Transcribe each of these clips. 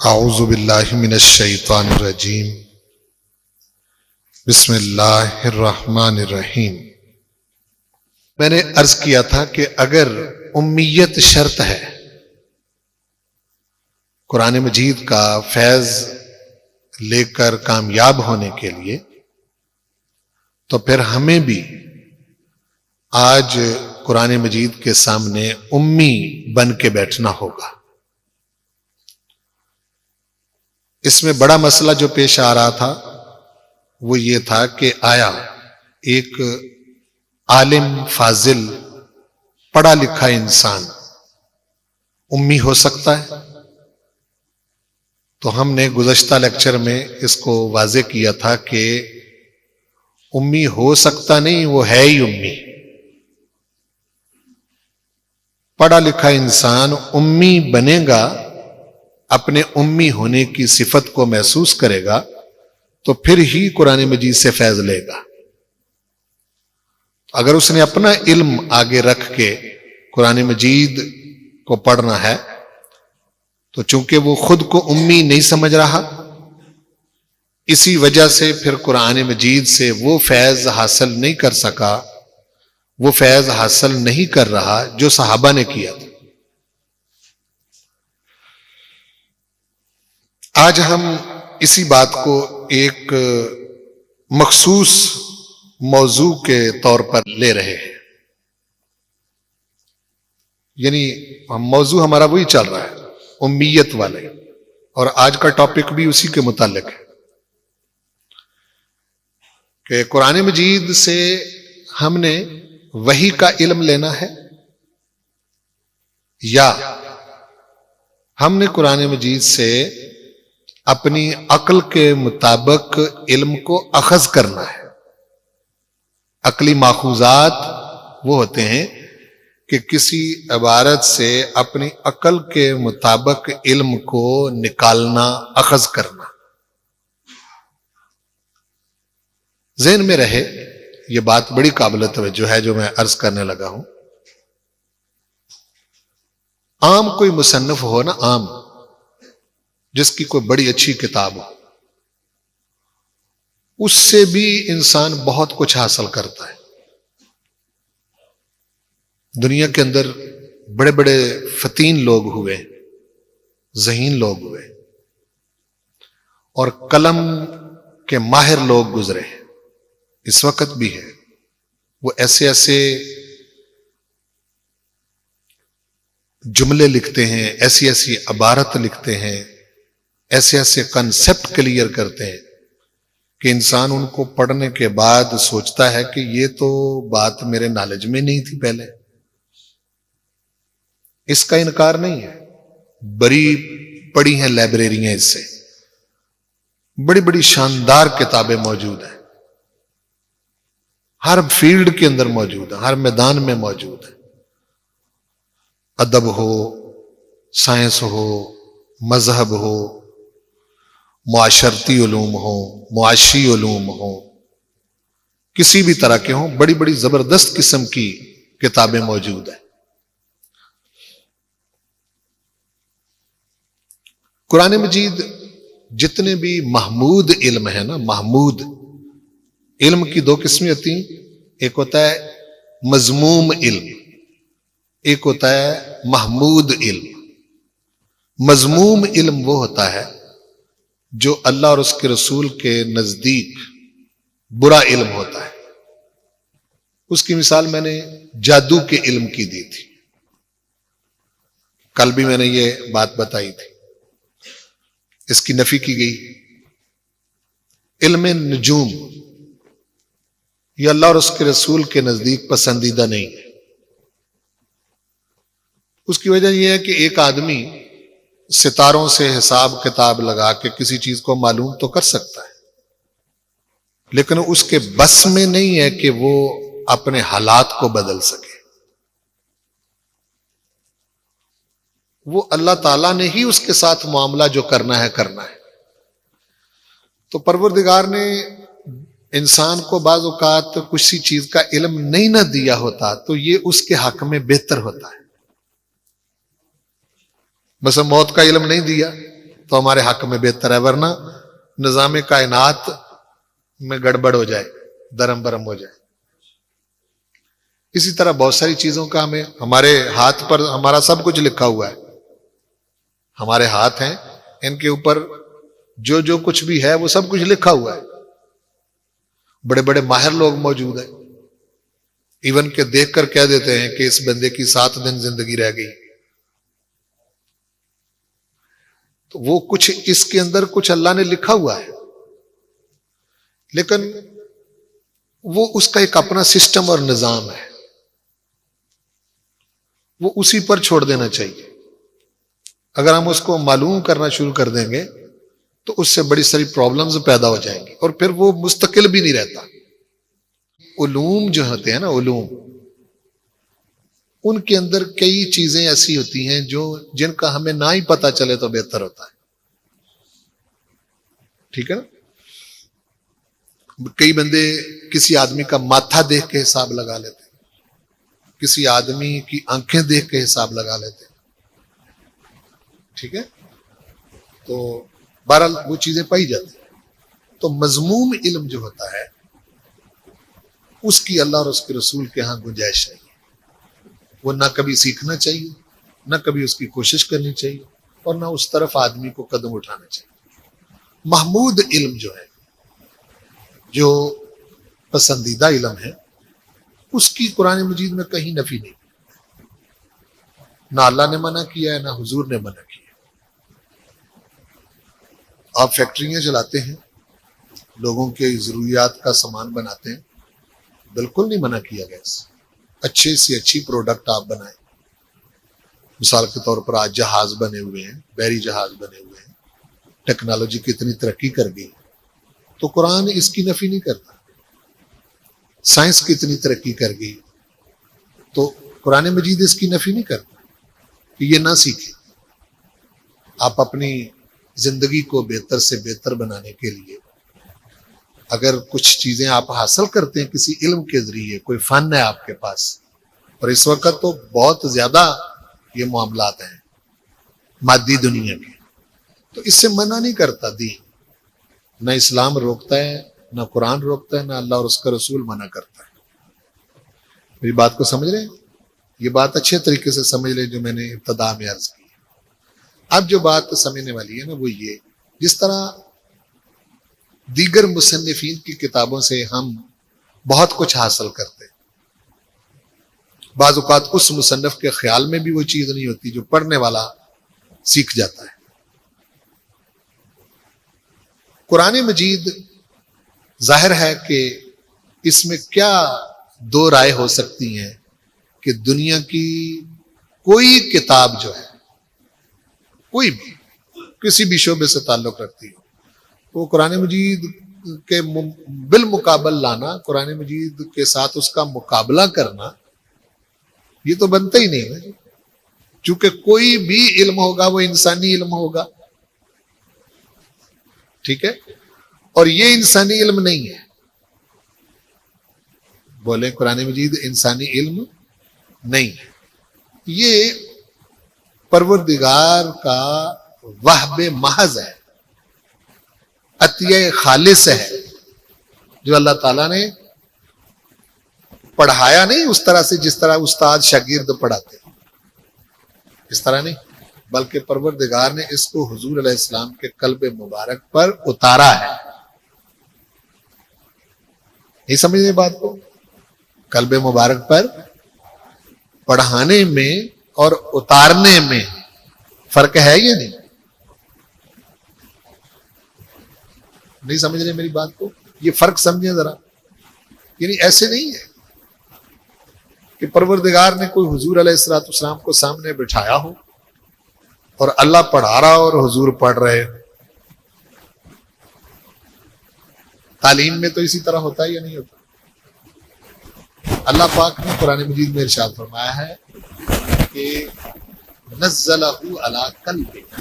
اعوذ باللہ من الشیطان الرجیم بسم اللہ الرحمن الرحیم۔ میں نے عرض کیا تھا کہ اگر امیت شرط ہے قرآن مجید کا فیض لے کر کامیاب ہونے کے لیے، تو پھر ہمیں بھی آج قرآن مجید کے سامنے امی بن کے بیٹھنا ہوگا۔ اس میں بڑا مسئلہ جو پیش آ رہا تھا وہ یہ تھا کہ آیا ایک عالم فاضل پڑھا لکھا انسان امی ہو سکتا ہے؟ تو ہم نے گزشتہ لیکچر میں اس کو واضح کیا تھا کہ امی ہو سکتا نہیں، وہ ہے ہی امی۔ پڑھا لکھا انسان امی بنے گا، اپنے امی ہونے کی صفت کو محسوس کرے گا، تو پھر ہی قرآن مجید سے فیض لے گا۔ اگر اس نے اپنا علم آگے رکھ کے قرآن مجید کو پڑھنا ہے تو چونکہ وہ خود کو امی نہیں سمجھ رہا، اسی وجہ سے پھر قرآن مجید سے وہ فیض حاصل نہیں کر سکا، وہ فیض حاصل نہیں کر رہا جو صحابہ نے کیا تھا۔ آج ہم اسی بات کو ایک مخصوص موضوع کے طور پر لے رہے ہیں، یعنی موضوع ہمارا وہی چل رہا ہے، امیت والے، اور آج کا ٹاپک بھی اسی کے متعلق ہے کہ قرآن مجید سے ہم نے وحی کا علم لینا ہے یا ہم نے قرآن مجید سے اپنی عقل کے مطابق علم کو اخذ کرنا ہے۔ عقلی ماخوذات وہ ہوتے ہیں کہ کسی عبارت سے اپنی عقل کے مطابق علم کو نکالنا، اخذ کرنا۔ ذہن میں رہے یہ بات، بڑی قابل توجہ ہے جو میں عرض کرنے لگا ہوں۔ عام کوئی مصنف ہو نا، عام جس کی کوئی بڑی اچھی کتاب ہو، اس سے بھی انسان بہت کچھ حاصل کرتا ہے۔ دنیا کے اندر بڑے بڑے فتین لوگ ہوئے، ذہین لوگ ہوئے، اور قلم کے ماہر لوگ گزرے، اس وقت بھی ہے۔ وہ ایسے ایسے جملے لکھتے ہیں، ایسی ایسی عبارت لکھتے ہیں، ایسے ایسے کنسپٹ کلیئر کرتے ہیں کہ انسان ان کو پڑھنے کے بعد سوچتا ہے کہ یہ تو بات میرے نالج میں نہیں تھی پہلے۔ اس کا انکار نہیں ہے، بڑی پڑھی ہیں لائبریریاں، اس سے بڑی بڑی شاندار کتابیں موجود ہیں، ہر فیلڈ کے اندر موجود ہیں، ہر میدان میں موجود ہیں۔ ادب ہو، سائنس ہو، مذہب ہو، معاشرتی علوم ہو، معاشی علوم ہو، کسی بھی طرح کے ہوں، بڑی بڑی زبردست قسم کی کتابیں موجود ہیں۔ قرآن مجید جتنے بھی محمود علم ہے نا، محمود علم کی دو قسمیں ہوتی ہیں، ایک ہوتا ہے مذموم علم، ایک ہوتا ہے محمود علم۔ مذموم علم وہ ہوتا ہے جو اللہ اور اس کے رسول کے نزدیک برا علم ہوتا ہے۔ اس کی مثال میں نے جادو کے علم کی دی تھی، کل بھی میں نے یہ بات بتائی تھی، اس کی نفی کی گئی۔ علم نجوم یہ اللہ اور اس کے رسول کے نزدیک پسندیدہ نہیں ہے۔ اس کی وجہ یہ ہے کہ ایک آدمی ستاروں سے حساب کتاب لگا کے کسی چیز کو معلوم تو کر سکتا ہے، لیکن اس کے بس میں نہیں ہے کہ وہ اپنے حالات کو بدل سکے۔ وہ اللہ تعالیٰ نے ہی اس کے ساتھ معاملہ جو کرنا ہے کرنا ہے۔ تو پروردگار نے انسان کو بعض اوقات کسی چیز کا علم نہیں نہ دیا ہوتا تو یہ اس کے حق میں بہتر ہوتا ہے۔ مثلا موت کا علم نہیں دیا تو ہمارے حق میں بہتر ہے، ورنہ نظام کائنات میں گڑبڑ ہو جائے، درم برم ہو جائے۔ اسی طرح بہت ساری چیزوں کا ہمارے ہاتھ پر ہمارا سب کچھ لکھا ہوا ہے، ہمارے ہاتھ ہیں، ان کے اوپر جو جو کچھ بھی ہے وہ سب کچھ لکھا ہوا ہے۔ بڑے بڑے ماہر لوگ موجود ہیں، ایون کہ دیکھ کر کہہ دیتے ہیں کہ اس بندے کی 7 دن زندگی رہ گئی، تو وہ کچھ اس کے اندر کچھ اللہ نے لکھا ہوا ہے، لیکن وہ اس کا ایک اپنا سسٹم اور نظام ہے، وہ اسی پر چھوڑ دینا چاہیے۔ اگر ہم اس کو معلوم کرنا شروع کر دیں گے تو اس سے بڑی ساری پرابلمز پیدا ہو جائیں گی، اور پھر وہ مستقل بھی نہیں رہتا۔ علوم جو ہوتے ہیں نا، علوم، ان کے اندر کئی چیزیں ایسی ہوتی ہیں جن کا ہمیں نہ ہی پتہ چلے تو بہتر ہوتا ہے، ٹھیک ہے نا؟ کئی بندے کسی آدمی کا ماتھا دیکھ کے حساب لگا لیتے، کسی آدمی کی آنکھیں دیکھ کے حساب لگا لیتے، ٹھیک ہے؟ تو بہرحال وہ چیزیں پائی جاتی ہیں۔ تو مذموم علم جو ہوتا ہے اس کی اللہ اور اس کے رسول کے ہاں گنجائش نہیں ہے، وہ نہ کبھی سیکھنا چاہیے، نہ کبھی اس کی کوشش کرنی چاہیے، اور نہ اس طرف آدمی کو قدم اٹھانا چاہیے۔ محمود علم جو ہے، جو پسندیدہ علم ہے، اس کی قرآن مجید میں کہیں نفی نہیں، نہ اللہ نے منع کیا ہے نہ حضور نے منع کیا ہے۔ آپ فیکٹریاں چلاتے ہیں، لوگوں کے ضروریات کا سامان بناتے ہیں، بالکل نہیں منع کیا گیا اس سے۔ اچھے سے اچھی پروڈکٹ آپ بنائیں۔ مثال کے طور پر آج جہاز بنے ہوئے ہیں، بحری جہاز بنے ہوئے ہیں، ٹیکنالوجی کی اتنی ترقی کر گئی، تو قرآن اس کی نفی نہیں کرتا۔ سائنس کی اتنی ترقی کر گئی تو قرآن مجید اس کی نفی نہیں کرتا کہ یہ نہ سیکھیں۔ آپ اپنی زندگی کو بہتر سے بہتر بنانے کے لیے اگر کچھ چیزیں آپ حاصل کرتے ہیں کسی علم کے ذریعے، کوئی فن ہے آپ کے پاس، اور اس وقت تو بہت زیادہ یہ معاملات ہیں مادی دنیا کے، تو اس سے منع نہیں کرتا دین، نہ اسلام روکتا ہے، نہ قرآن روکتا ہے، نہ اللہ اور اس کا رسول منع کرتا ہے۔ میری بات کو سمجھ رہے ہیں؟ یہ بات اچھے طریقے سے سمجھ لیں جو میں نے ابتدا میں عرض کی۔ اب جو بات سمجھنے والی ہے نا وہ یہ، جس طرح دیگر مصنفین کی کتابوں سے ہم بہت کچھ حاصل کرتے ہیں، بعض اوقات اس مصنف کے خیال میں بھی وہ چیز نہیں ہوتی جو پڑھنے والا سیکھ جاتا ہے۔ قرآن مجید ظاہر ہے کہ اس میں کیا دو رائے ہو سکتی ہیں کہ دنیا کی کوئی کتاب جو ہے، کوئی بھی کسی بھی شعبے سے تعلق رکھتی ہو، وہ قرآن مجید کے بالمقابل لانا، قرآن مجید کے ساتھ اس کا مقابلہ کرنا، یہ تو بنتا ہی نہیں ہے، چونکہ کوئی بھی علم ہوگا وہ انسانی علم ہوگا، ٹھیک ہے؟ اور یہ انسانی علم نہیں ہے۔ بولیں قرآن مجید انسانی علم نہیں ہے، یہ پروردگار کا وہب محض ہے، عطیہ خالص ہے، جو اللہ تعالیٰ نے پڑھایا نہیں اس طرح سے جس طرح استاد شاگرد پڑھاتے، اس طرح نہیں، بلکہ پروردگار نے اس کو حضور علیہ السلام کے قلب مبارک پر اتارا ہے۔ نہیں سمجھے بات کو؟ قلب مبارک پر پڑھانے میں اور اتارنے میں فرق ہے یا نہیں؟ نہیں سمجھ رہے میری بات کو؟ یہ فرق سمجھیں ذرا، یعنی ایسے نہیں ہے کہ پروردگار نے کوئی حضور علیہ السلام کو سامنے بٹھایا ہو اور اللہ پڑھا رہا اور حضور پڑھ رہے۔ تعلیم میں تو اسی طرح ہوتا ہے یا نہیں ہوتا؟ اللہ پاک نے قرآن مجید میں ارشاد فرمایا ہے کہ نزلہ علی قلبک،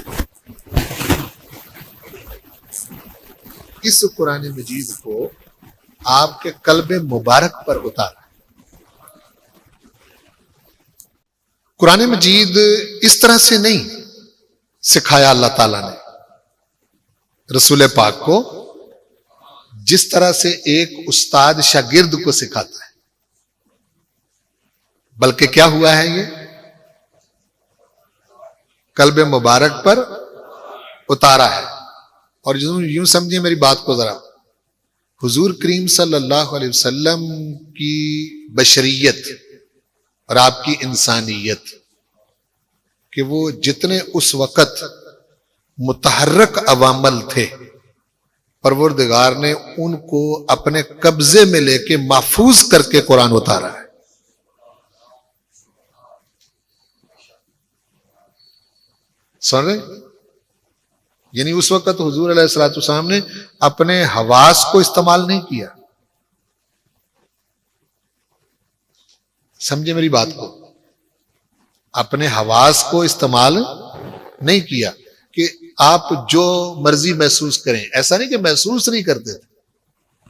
اس قرآن مجید کو آپ کے قلب مبارک پر اتارا۔ قرآن مجید اس طرح سے نہیں سکھایا اللہ تعالیٰ نے رسول پاک کو جس طرح سے ایک استاد شاگرد کو سکھاتا ہے، بلکہ کیا ہوا ہے، یہ قلب مبارک پر اتارا ہے۔ اور یوں سمجھیں میری بات کو ذرا، حضور کریم صلی اللہ علیہ وسلم کی بشریت اور آپ کی انسانیت کہ وہ جتنے اس وقت متحرک عوامل تھے، پروردگار نے ان کو اپنے قبضے میں لے کے محفوظ کر کے قرآن اتارا ہے۔ سن رہے؟ یعنی اس وقت حضور علیہ الصلوۃ والسلام نے اپنے حواس کو استعمال نہیں کیا۔ سمجھے میری بات کو؟ اپنے حواس کو استعمال نہیں کیا کہ آپ جو مرضی محسوس کریں، ایسا نہیں کہ محسوس نہیں کرتے تھے۔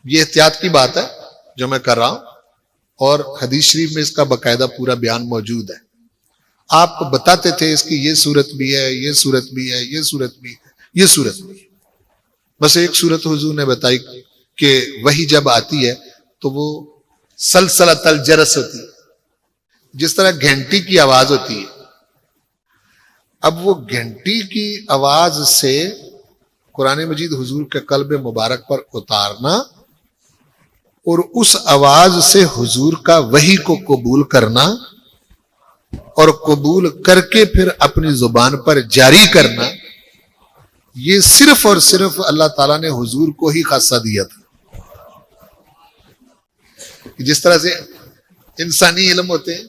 یہ احتیاط کی بات ہے جو میں کر رہا ہوں، اور حدیث شریف میں اس کا باقاعدہ پورا بیان موجود ہے۔ آپ بتاتے تھے اس کی یہ صورت بھی ہے، یہ صورت بھی ہے، یہ صورت بھی ہے، یہ صورت بھی ہے۔ بس ایک صورت حضور نے بتائی کہ وہی جب آتی ہے تو وہ سلسلۃ الجرس ہوتی ہے، جس طرح گھنٹی کی آواز ہوتی ہے۔ اب وہ گھنٹی کی آواز سے قرآن مجید حضور کے قلب مبارک پر اتارنا اور اس آواز سے حضور کا وحی کو قبول کرنا اور قبول کر کے پھر اپنی زبان پر جاری کرنا، یہ صرف اور صرف اللہ تعالیٰ نے حضور کو ہی خاصہ دیا تھا۔ جس طرح سے انسانی علم ہوتے ہیں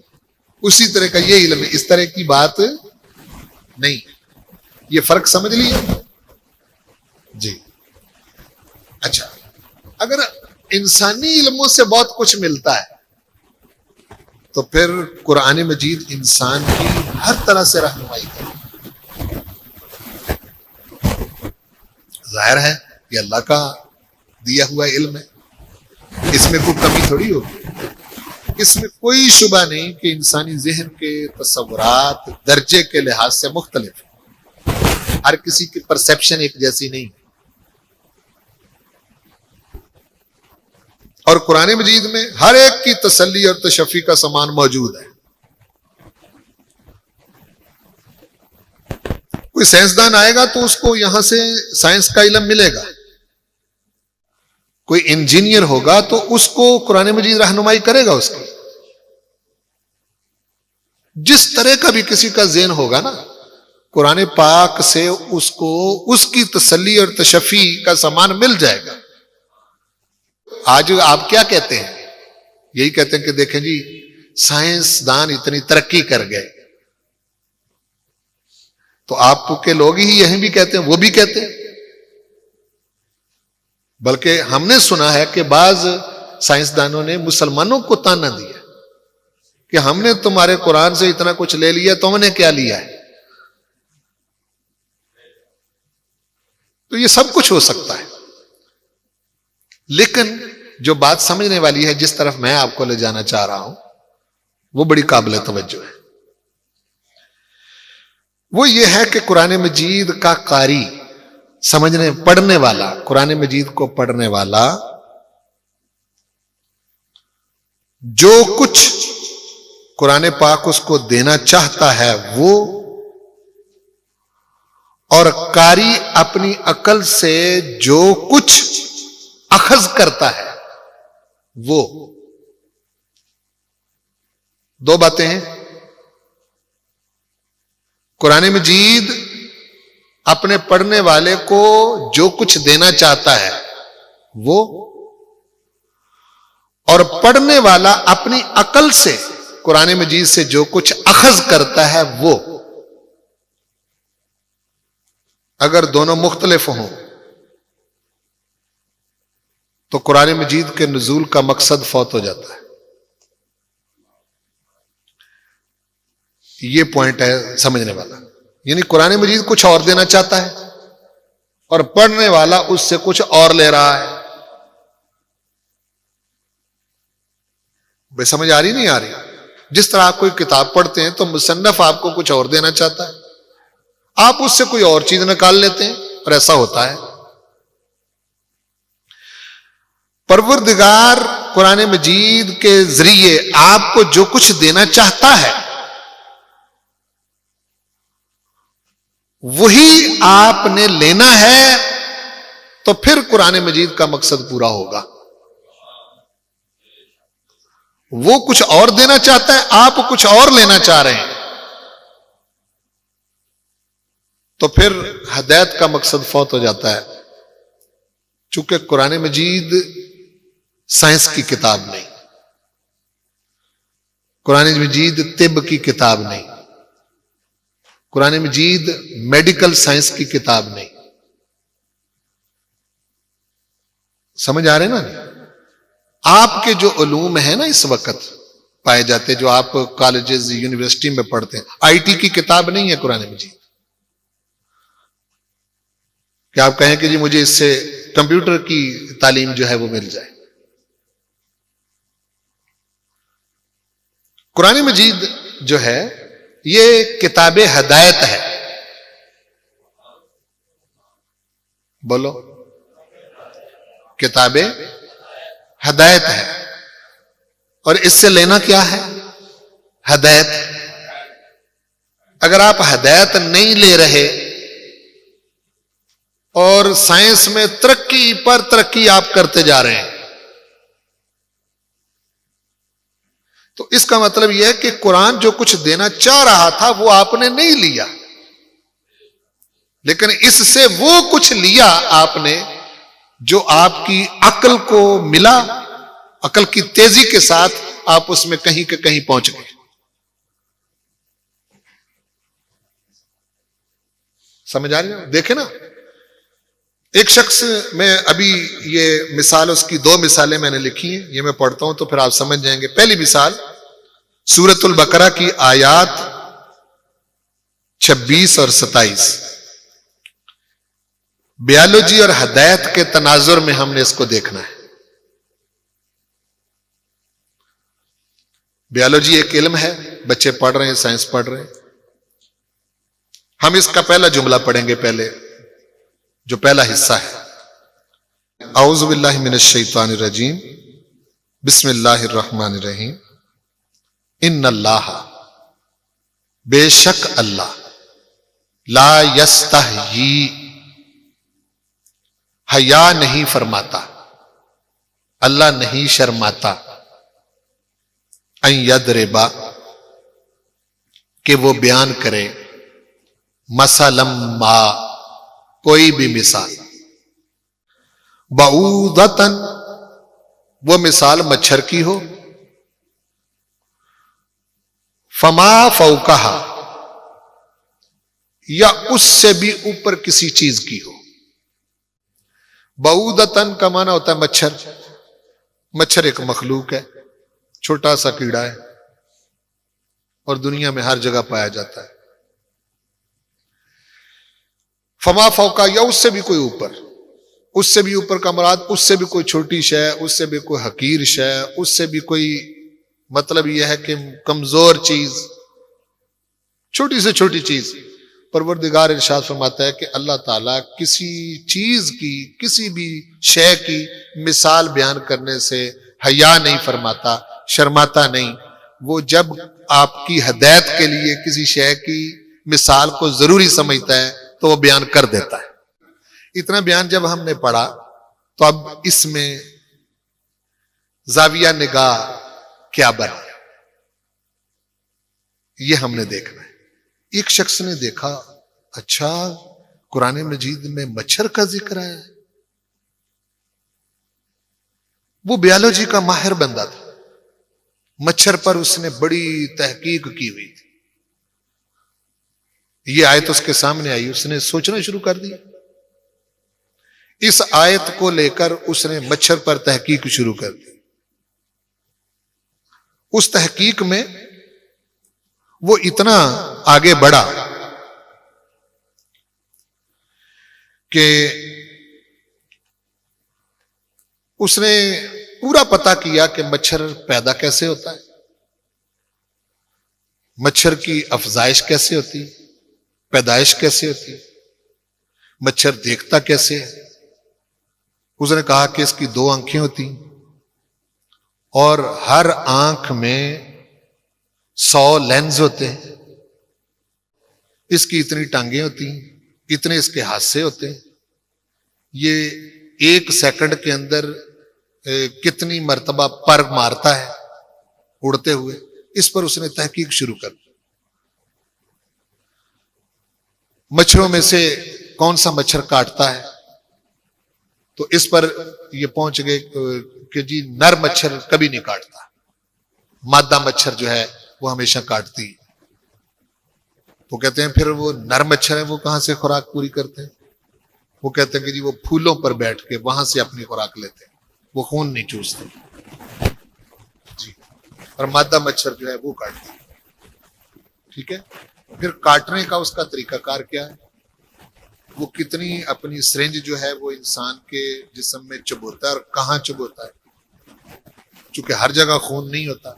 اسی طرح کا یہ علم ہے، اس طرح کی بات نہیں۔ یہ فرق سمجھ لیے جی؟ اچھا، اگر انسانی علموں سے بہت کچھ ملتا ہے تو پھر قرآن مجید انسان کی ہر طرح سے رہنمائی کرے۔ ظاہر ہے یہ اللہ کا دیا ہوا علم ہے، اس میں کوئی کمی تھوڑی ہوگی، اس میں کوئی شبہ نہیں کہ انسانی ذہن کے تصورات درجے کے لحاظ سے مختلف ہیں، ہر کسی کی پرسیپشن ایک جیسی نہیں۔ اور قرآن مجید میں ہر ایک کی تسلی اور تشفی کا سامان موجود ہے۔ کوئی سائنسدان آئے گا تو اس کو یہاں سے سائنس کا علم ملے گا، کوئی انجینئر ہوگا تو اس کو قرآن مجید رہنمائی کرے گا اس کی۔ جس طرح کا بھی کسی کا ذہن ہوگا نا، قرآن پاک سے اس کو اس کی تسلی اور تشفی کا سامان مل جائے گا۔ آج آپ کیا کہتے ہیں؟ یہی کہتے ہیں کہ دیکھیں جی سائنسدان اتنی ترقی کر گئے، تو آپ کے لوگ ہی یہیں بھی کہتے ہیں، وہ بھی کہتے ہیں۔ بلکہ ہم نے سنا ہے کہ بعض سائنسدانوں نے مسلمانوں کو تانا دیا کہ ہم نے تمہارے قرآن سے اتنا کچھ لے لیا، تم نے کیا لیا ہے؟ تو یہ سب کچھ ہو سکتا ہے، لیکن جو بات سمجھنے والی ہے، جس طرف میں آپ کو لے جانا چاہ رہا ہوں، وہ بڑی قابل توجہ ہے۔ وہ یہ ہے کہ قرآن مجید کا قاری، سمجھنے پڑھنے والا، قرآن مجید کو پڑھنے والا جو کچھ قرآن پاک اس کو دینا چاہتا ہے وہ، اور قاری اپنی عقل سے جو کچھ اخذ کرتا ہے وہ، دو باتیں ہیں۔ قرآن مجید اپنے پڑھنے والے کو جو کچھ دینا چاہتا ہے وہ، اور پڑھنے والا اپنی عقل سے قرآن مجید سے جو کچھ اخذ کرتا ہے وہ، اگر دونوں مختلف ہوں تو قرآن مجید کے نزول کا مقصد فوت ہو جاتا ہے۔ یہ پوائنٹ ہے سمجھنے والا، یعنی قرآن مجید کچھ اور دینا چاہتا ہے اور پڑھنے والا اس سے کچھ اور لے رہا ہے۔ بے سمجھ آ رہی نہیں آ رہی؟ جس طرح آپ کوئی کتاب پڑھتے ہیں تو مصنف آپ کو کچھ اور دینا چاہتا ہے، آپ اس سے کوئی اور چیز نکال لیتے ہیں، اور ایسا ہوتا ہے۔ پروردگار قرآن مجید کے ذریعے آپ کو جو کچھ دینا چاہتا ہے وہی آپ نے لینا ہے، تو پھر قرآن مجید کا مقصد پورا ہوگا۔ وہ کچھ اور دینا چاہتا ہے، آپ کچھ اور لینا چاہ رہے ہیں، تو پھر ہدایت کا مقصد فوت ہو جاتا ہے۔ چونکہ قرآن مجید سائنس کی کتاب نہیں، قرآن مجید طب کی کتاب نہیں، قرآن مجید میڈیکل سائنس کی کتاب نہیں۔ سمجھ آ رہے نا؟ آپ کے جو علوم ہیں نا اس وقت پائے جاتے، جو آپ کالجز یونیورسٹی میں پڑھتے ہیں، آئی ٹی کی کتاب نہیں ہے قرآن مجید کہ آپ کہیں کہ جی مجھے اس سے کمپیوٹر کی تعلیم جو ہے وہ مل جائے۔ قرآن مجید جو ہے یہ کتاب ہدایت ہے۔ بولو، کتاب ہدایت ہے، اور اس سے لینا کیا ہے؟ ہدایت۔ اگر آپ ہدایت نہیں لے رہے اور سائنس میں ترقی پر ترقی آپ کرتے جا رہے ہیں، تو اس کا مطلب یہ ہے کہ قرآن جو کچھ دینا چاہ رہا تھا وہ آپ نے نہیں لیا، لیکن اس سے وہ کچھ لیا آپ نے جو آپ کی عقل کو ملا، عقل کی تیزی کے ساتھ آپ اس میں کہیں کہ کہیں پہنچ گئے۔ سمجھ آ رہی ہے؟ دیکھیں نا، ایک شخص، میں ابھی یہ مثال، اس کی 2 مثالیں میں نے لکھی ہیں، یہ میں پڑھتا ہوں تو پھر آپ سمجھ جائیں گے۔ پہلی مثال سورۃ البقرہ کی آیات 26 اور 27، بیالوجی اور ہدایت کے تناظر میں ہم نے اس کو دیکھنا ہے۔ بیالوجی ایک علم ہے، بچے پڑھ رہے ہیں، سائنس پڑھ رہے ہیں۔ ہم اس کا پہلا جملہ پڑھیں گے، پہلے جو پہلا حصہ ہے۔ اعوذ باللہ من الشیطان الرجیم، بسم اللہ الرحمن الرحیم۔ ان اللہ، بے شک اللہ، لا یستحیی، حیا نہیں فرماتا، اللہ نہیں شرماتا، ان یضربا، کہ وہ بیان کرے، مثلا ما، کوئی بھی مثال، بعوضۃ، وہ مثال مچھر کی ہو، فما فوقہا، یا اس سے بھی اوپر کسی چیز کی ہو۔ بعوضۃ کا معنی ہوتا ہے مچھر۔ مچھر ایک مخلوق ہے، چھوٹا سا کیڑا ہے، اور دنیا میں ہر جگہ پایا جاتا ہے۔ فما فوقا، یا اس سے بھی کوئی اوپر، اس سے بھی اوپر کا مراد اس سے بھی کوئی چھوٹی شے، اس سے بھی کوئی حقیر شے، اس سے بھی کوئی، مطلب یہ ہے کہ کمزور چیز، چھوٹی سے چھوٹی چیز۔ پروردگار ارشاد فرماتا ہے کہ اللہ تعالیٰ کسی چیز کی، کسی بھی شے کی مثال بیان کرنے سے حیا نہیں فرماتا، شرماتا نہیں۔ وہ جب آپ کی ہدایت کے لیے کسی شے کی مثال کو ضروری سمجھتا ہے تو وہ بیان کر دیتا ہے۔ اتنا بیان جب ہم نے پڑھا تو اب اس میں زاویہ نگاہ کیا بنا، یہ ہم نے دیکھنا ہے۔ ایک شخص نے دیکھا، اچھا قرآن مجید میں مچھر کا ذکر ہے۔ وہ بیالوجی کا ماہر بندہ تھا، مچھر پر اس نے بڑی تحقیق کی ہوئی تھی۔ یہ آیت اس کے سامنے آئی، اس نے سوچنا شروع کر دی۔ اس آیت کو لے کر اس نے مچھر پر تحقیق شروع کر دی۔ اس تحقیق میں وہ اتنا آگے بڑھا کہ اس نے پورا پتا کیا کہ مچھر پیدا کیسے ہوتا ہے، مچھر کی افزائش کیسے ہوتی، پیدائش کیسے ہوتی، مچھر دیکھتا کیسے ہے، اس نے کہا کہ اس کی 2 آنکھیں ہوتی اور ہر آنکھ میں 100 لینز ہوتے ہیں، اس کی اتنی ٹانگیں ہوتی ہیں، اتنے اس کے حادثے ہوتے ہیں، یہ 1 سیکنڈ کے اندر کتنی مرتبہ پر مارتا ہے اڑتے ہوئے. اس پر اس نے تحقیق شروع کر دی. مچھروں میں سے کون سا مچھر کاٹتا ہے؟ تو اس پر یہ پہنچ گئے کہ جی نر مچھر کبھی نہیں کاٹتا، مادہ مچھر جو ہے وہ ہمیشہ کاٹتی. وہ کہتے ہیں پھر وہ نر مچھر ہیں وہ کہاں سے خوراک پوری کرتے ہیں؟ وہ کہتے ہیں کہ جی وہ پھولوں پر بیٹھ کے وہاں سے اپنی خوراک لیتے ہیں، وہ خون نہیں چوستے جی، اور مادہ مچھر جو ہے وہ کاٹتی. ٹھیک ہے. پھر کاٹنے کا اس کا طریقہ کار کیا ہے؟ وہ کتنی اپنی سرنج جو ہے وہ انسان کے جسم میں چبوتا ہے اور کہاں چبوتا ہے. چونکہ ہر جگہ خون نہیں ہوتا،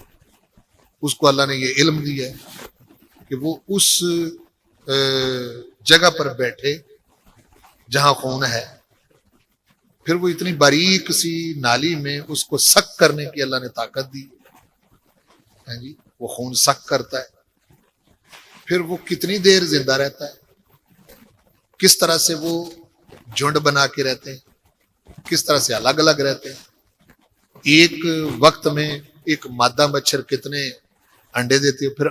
اس کو اللہ نے یہ علم دیا ہے کہ وہ اس جگہ پر بیٹھے جہاں خون ہے. پھر وہ اتنی باریک سی نالی میں اس کو سک کرنے کی اللہ نے طاقت دی ہے جی، وہ خون سک کرتا ہے. پھر وہ کتنی دیر زندہ رہتا ہے، کس طرح سے وہ جھنڈ بنا کے رہتے ہیں، کس طرح سے الگ الگ رہتے ہیں. ایک وقت میں ایک مادہ مچھر کتنے انڈے دیتے ہیں، پھر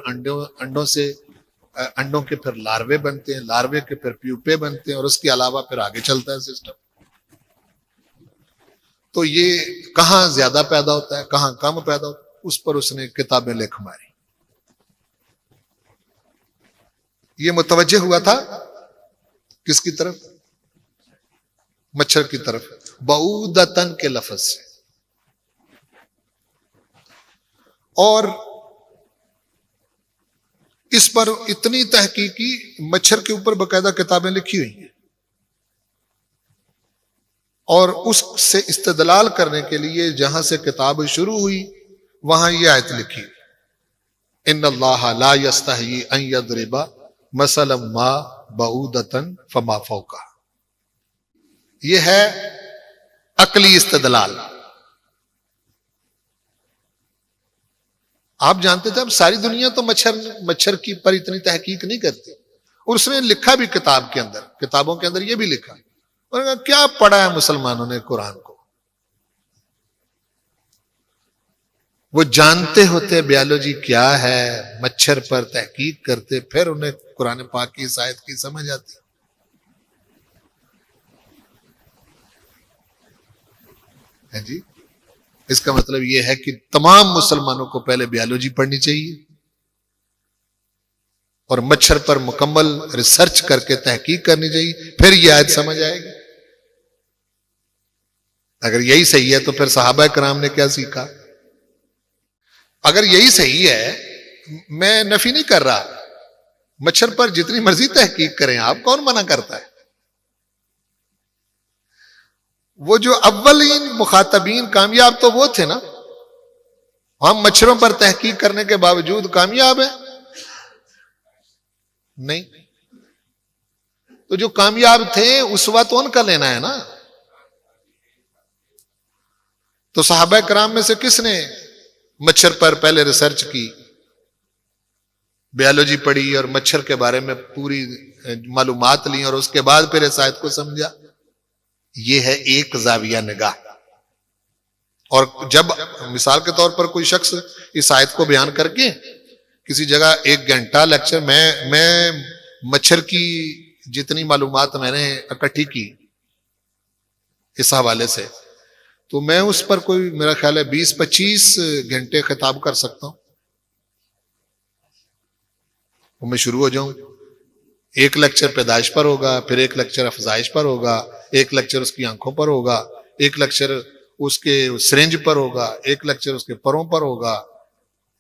انڈوں کے پھر لاروے بنتے ہیں، لاروے کے پھر پیوپے بنتے ہیں، اور اس کے علاوہ پھر آگے چلتا ہے سسٹم. تو یہ کہاں زیادہ پیدا ہوتا ہے کہاں کم پیدا ہوتا ہے، اس پر اس نے کتابیں لکھ ماری. یہ متوجہ ہوا تھا کس کی طرف؟ مچھر کی طرف، بعودتن کے لفظ سے. اور اس پر اتنی تحقیقی مچھر کے اوپر باقاعدہ کتابیں لکھی ہوئی ہیں، اور اس سے استدلال کرنے کے لیے جہاں سے کتاب شروع ہوئی وہاں یہ آیت لکھی، ان اللہ لا یستحیی ان یضرب مثلا ما بعودتن فما فوقها. یہ ہے عقلی استدلال. آپ جانتے تھے اب ساری دنیا تو مچھر کی پر اتنی تحقیق نہیں کرتی، اور اس نے لکھا بھی کتاب کے اندر، کتابوں کے اندر یہ بھی لکھا. اور کیا پڑھا ہے مسلمانوں نے قرآن کو؟ وہ جانتے ہوتے بیالوجی کیا ہے، مچھر پر تحقیق کرتے، پھر انہیں قرآن پاک کی اس آیت کی سمجھ آتی. ہے جی، اس کا مطلب یہ ہے کہ تمام مسلمانوں کو پہلے بیالوجی پڑھنی چاہیے اور مچھر پر مکمل ریسرچ کر کے تحقیق کرنی چاہیے، پھر یہ آیت سمجھ آئے گی. اگر یہی صحیح ہے تو پھر صحابہ کرام نے کیا سیکھا؟ اگر یہی صحیح ہے، میں نفی نہیں کر رہا، مچھر پر جتنی مرضی تحقیق کریں آپ، کون منع کرتا ہے؟ وہ جو اولین مخاطبین کامیاب تو وہ تھے نا. ہم مچھروں پر تحقیق کرنے کے باوجود کامیاب ہیں نہیں. تو جو کامیاب تھے اس وقت ان کا لینا ہے نا. تو صحابہ کرام میں سے کس نے مچھر پر پہلے ریسرچ کی، بیالوجی پڑھی اور مچھر کے بارے میں پوری معلومات لی، اور اس کے بعد پھر اس آیت کو سمجھا؟ یہ ہے ایک زاویہ نگاہ. اور جب مثال کے طور پر کوئی شخص اس آیت کو بیان کر کے کسی جگہ 1 گھنٹہ لیکچر، میں مچھر کی جتنی معلومات میں نے اکٹھی کی اس حوالے سے، تو میں اس پر کوئی میرا خیال ہے 20-25 گھنٹے خطاب کر سکتا ہوں. میں شروع ہو جاؤں، ایک لیکچر پیدائش پر ہوگا، پھر ایک لیکچر افزائش پر ہوگا، ایک لیکچر اس کی آنکھوں پر ہوگا، ایک لیکچر اس کے سرنج پر ہوگا، ایک لیکچر اس کے پروں پر ہوگا.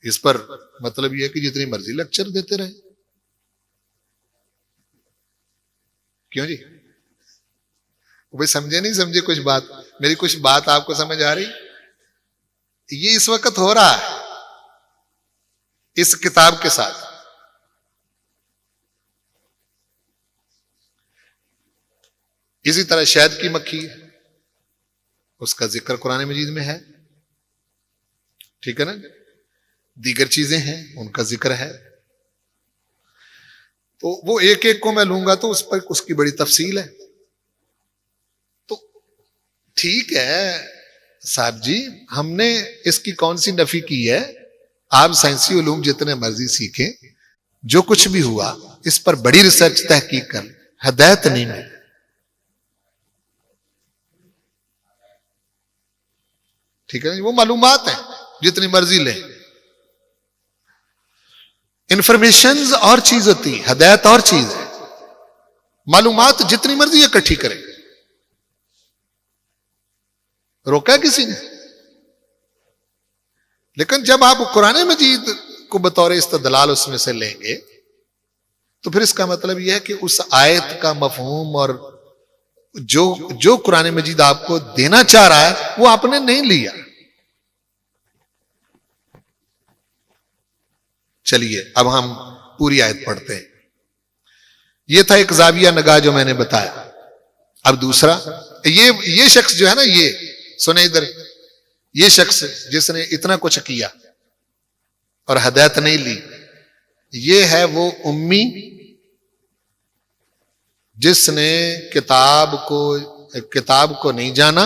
اس پر مطلب یہ ہے کہ جتنی مرضی لیکچر دیتے رہے. کیوں جی؟ وہ سمجھے نہیں سمجھے کچھ بات؟ میری کچھ بات آپ کو سمجھ آ رہی؟ یہ اس وقت ہو رہا ہے اس کتاب کے ساتھ. اسی طرح شہد کی مکھی ہے، اس کا ذکر قرآن مجید میں ہے، ٹھیک ہے نا، دیگر چیزیں ہیں ان کا ذکر ہے. تو وہ ایک ایک کو میں لوں گا تو اس پر اس کی بڑی تفصیل ہے. تو ٹھیک ہے صاحب جی، ہم نے اس کی کون سی نفی کی ہے؟ آپ سائنسی علوم جتنے مرضی سیکھیں، جو کچھ بھی ہوا اس پر بڑی ریسرچ تحقیق کر، ہدایت نہیں ملی. ٹھیک ہے، وہ معلومات ہیں جتنی مرضی لیں، انفارمیشنز اور چیز ہوتی ہے، ہدایت اور چیز ہے. معلومات جتنی مرضی اکٹھی کریں، روکا کسی نے؟ لیکن جب آپ قرآن مجید کو بطور استدلال اس میں سے لیں گے تو پھر اس کا مطلب یہ ہے کہ اس آیت کا مفہوم اور جو قرآن مجید آپ کو دینا چاہ رہا ہے وہ آپ نے نہیں لیا. چلیے اب ہم پوری آیت پڑھتے ہیں. یہ تھا ایک زاویہ نگاہ جو میں نے بتایا. اب دوسرا، یہ شخص جو ہے نا، یہ سنیں ادھر، یہ شخص جس نے اتنا کچھ کیا اور ہدایت نہیں لی، یہ ہے وہ امی جس نے کتاب کو نہیں جانا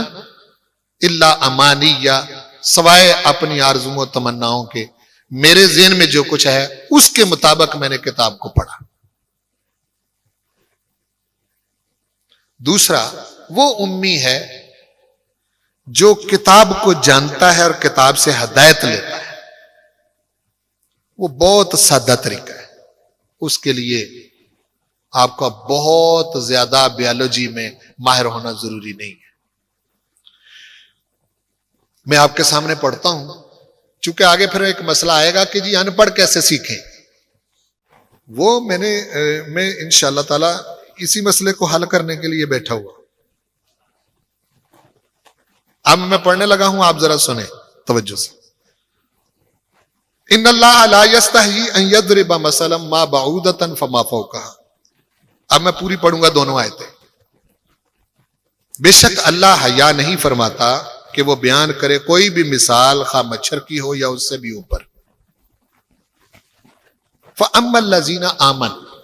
الا امانیہ، سوائے اپنی آرزوؤں و تمناؤں کے. میرے ذہن میں جو کچھ ہے اس کے مطابق میں نے کتاب کو پڑھا. دوسرا، وہ امی ہے جو کتاب کو جانتا ہے اور کتاب سے ہدایت لیتا ہے. وہ بہت سادہ طریقہ ہے. اس کے لیے آپ کا بہت زیادہ بیالوجی میں ماہر ہونا ضروری نہیں ہے. میں آپ کے سامنے پڑھتا ہوں، چونکہ آگے پھر ایک مسئلہ آئے گا کہ جی ان پڑھ کیسے سیکھیں. وہ میں انشاءاللہ تعالی اسی مسئلے کو حل کرنے کے لیے بیٹھا ہوا. اب میں پڑھنے لگا ہوں، آپ ذرا سنیں توجہ سے. ان اللہ لا یستحیی ان یضرب مثلا ما بعودۃ فما فوقها. اب میں پوری پڑھوں گا دونوں آیتیں. بے شک اللہ حیا نہیں فرماتا کہ وہ بیان کرے کوئی بھی مثال، خواہ مچھر کی ہو یا اس سے بھی اوپر. فَأَمَّا الَّذِينَ آمَنُوا،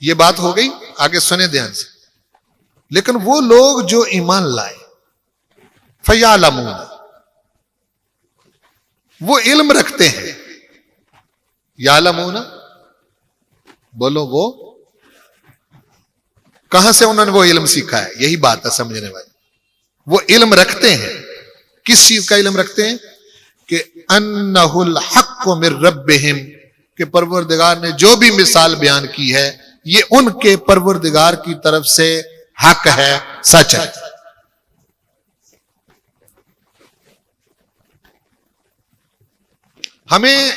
یہ بات ہو گئی، آگے سنیں دھیان سے. لیکن وہ لوگ جو ایمان لائے، فَيَعْلَمُونَ، وہ علم رکھتے ہیں. یعلمون، بولو وہ کہاں سے انہوں نے وہ علم سیکھا ہے؟ یہی بات ہے سمجھنے والی. وہ علم رکھتے ہیں. کس چیز کا علم رکھتے ہیں؟ کہ انہ الحق من ربہم، کہ پروردگار نے جو بھی مثال بیان کی ہے یہ ان کے پروردگار کی طرف سے حق ہے، سچ ہے. ہمیں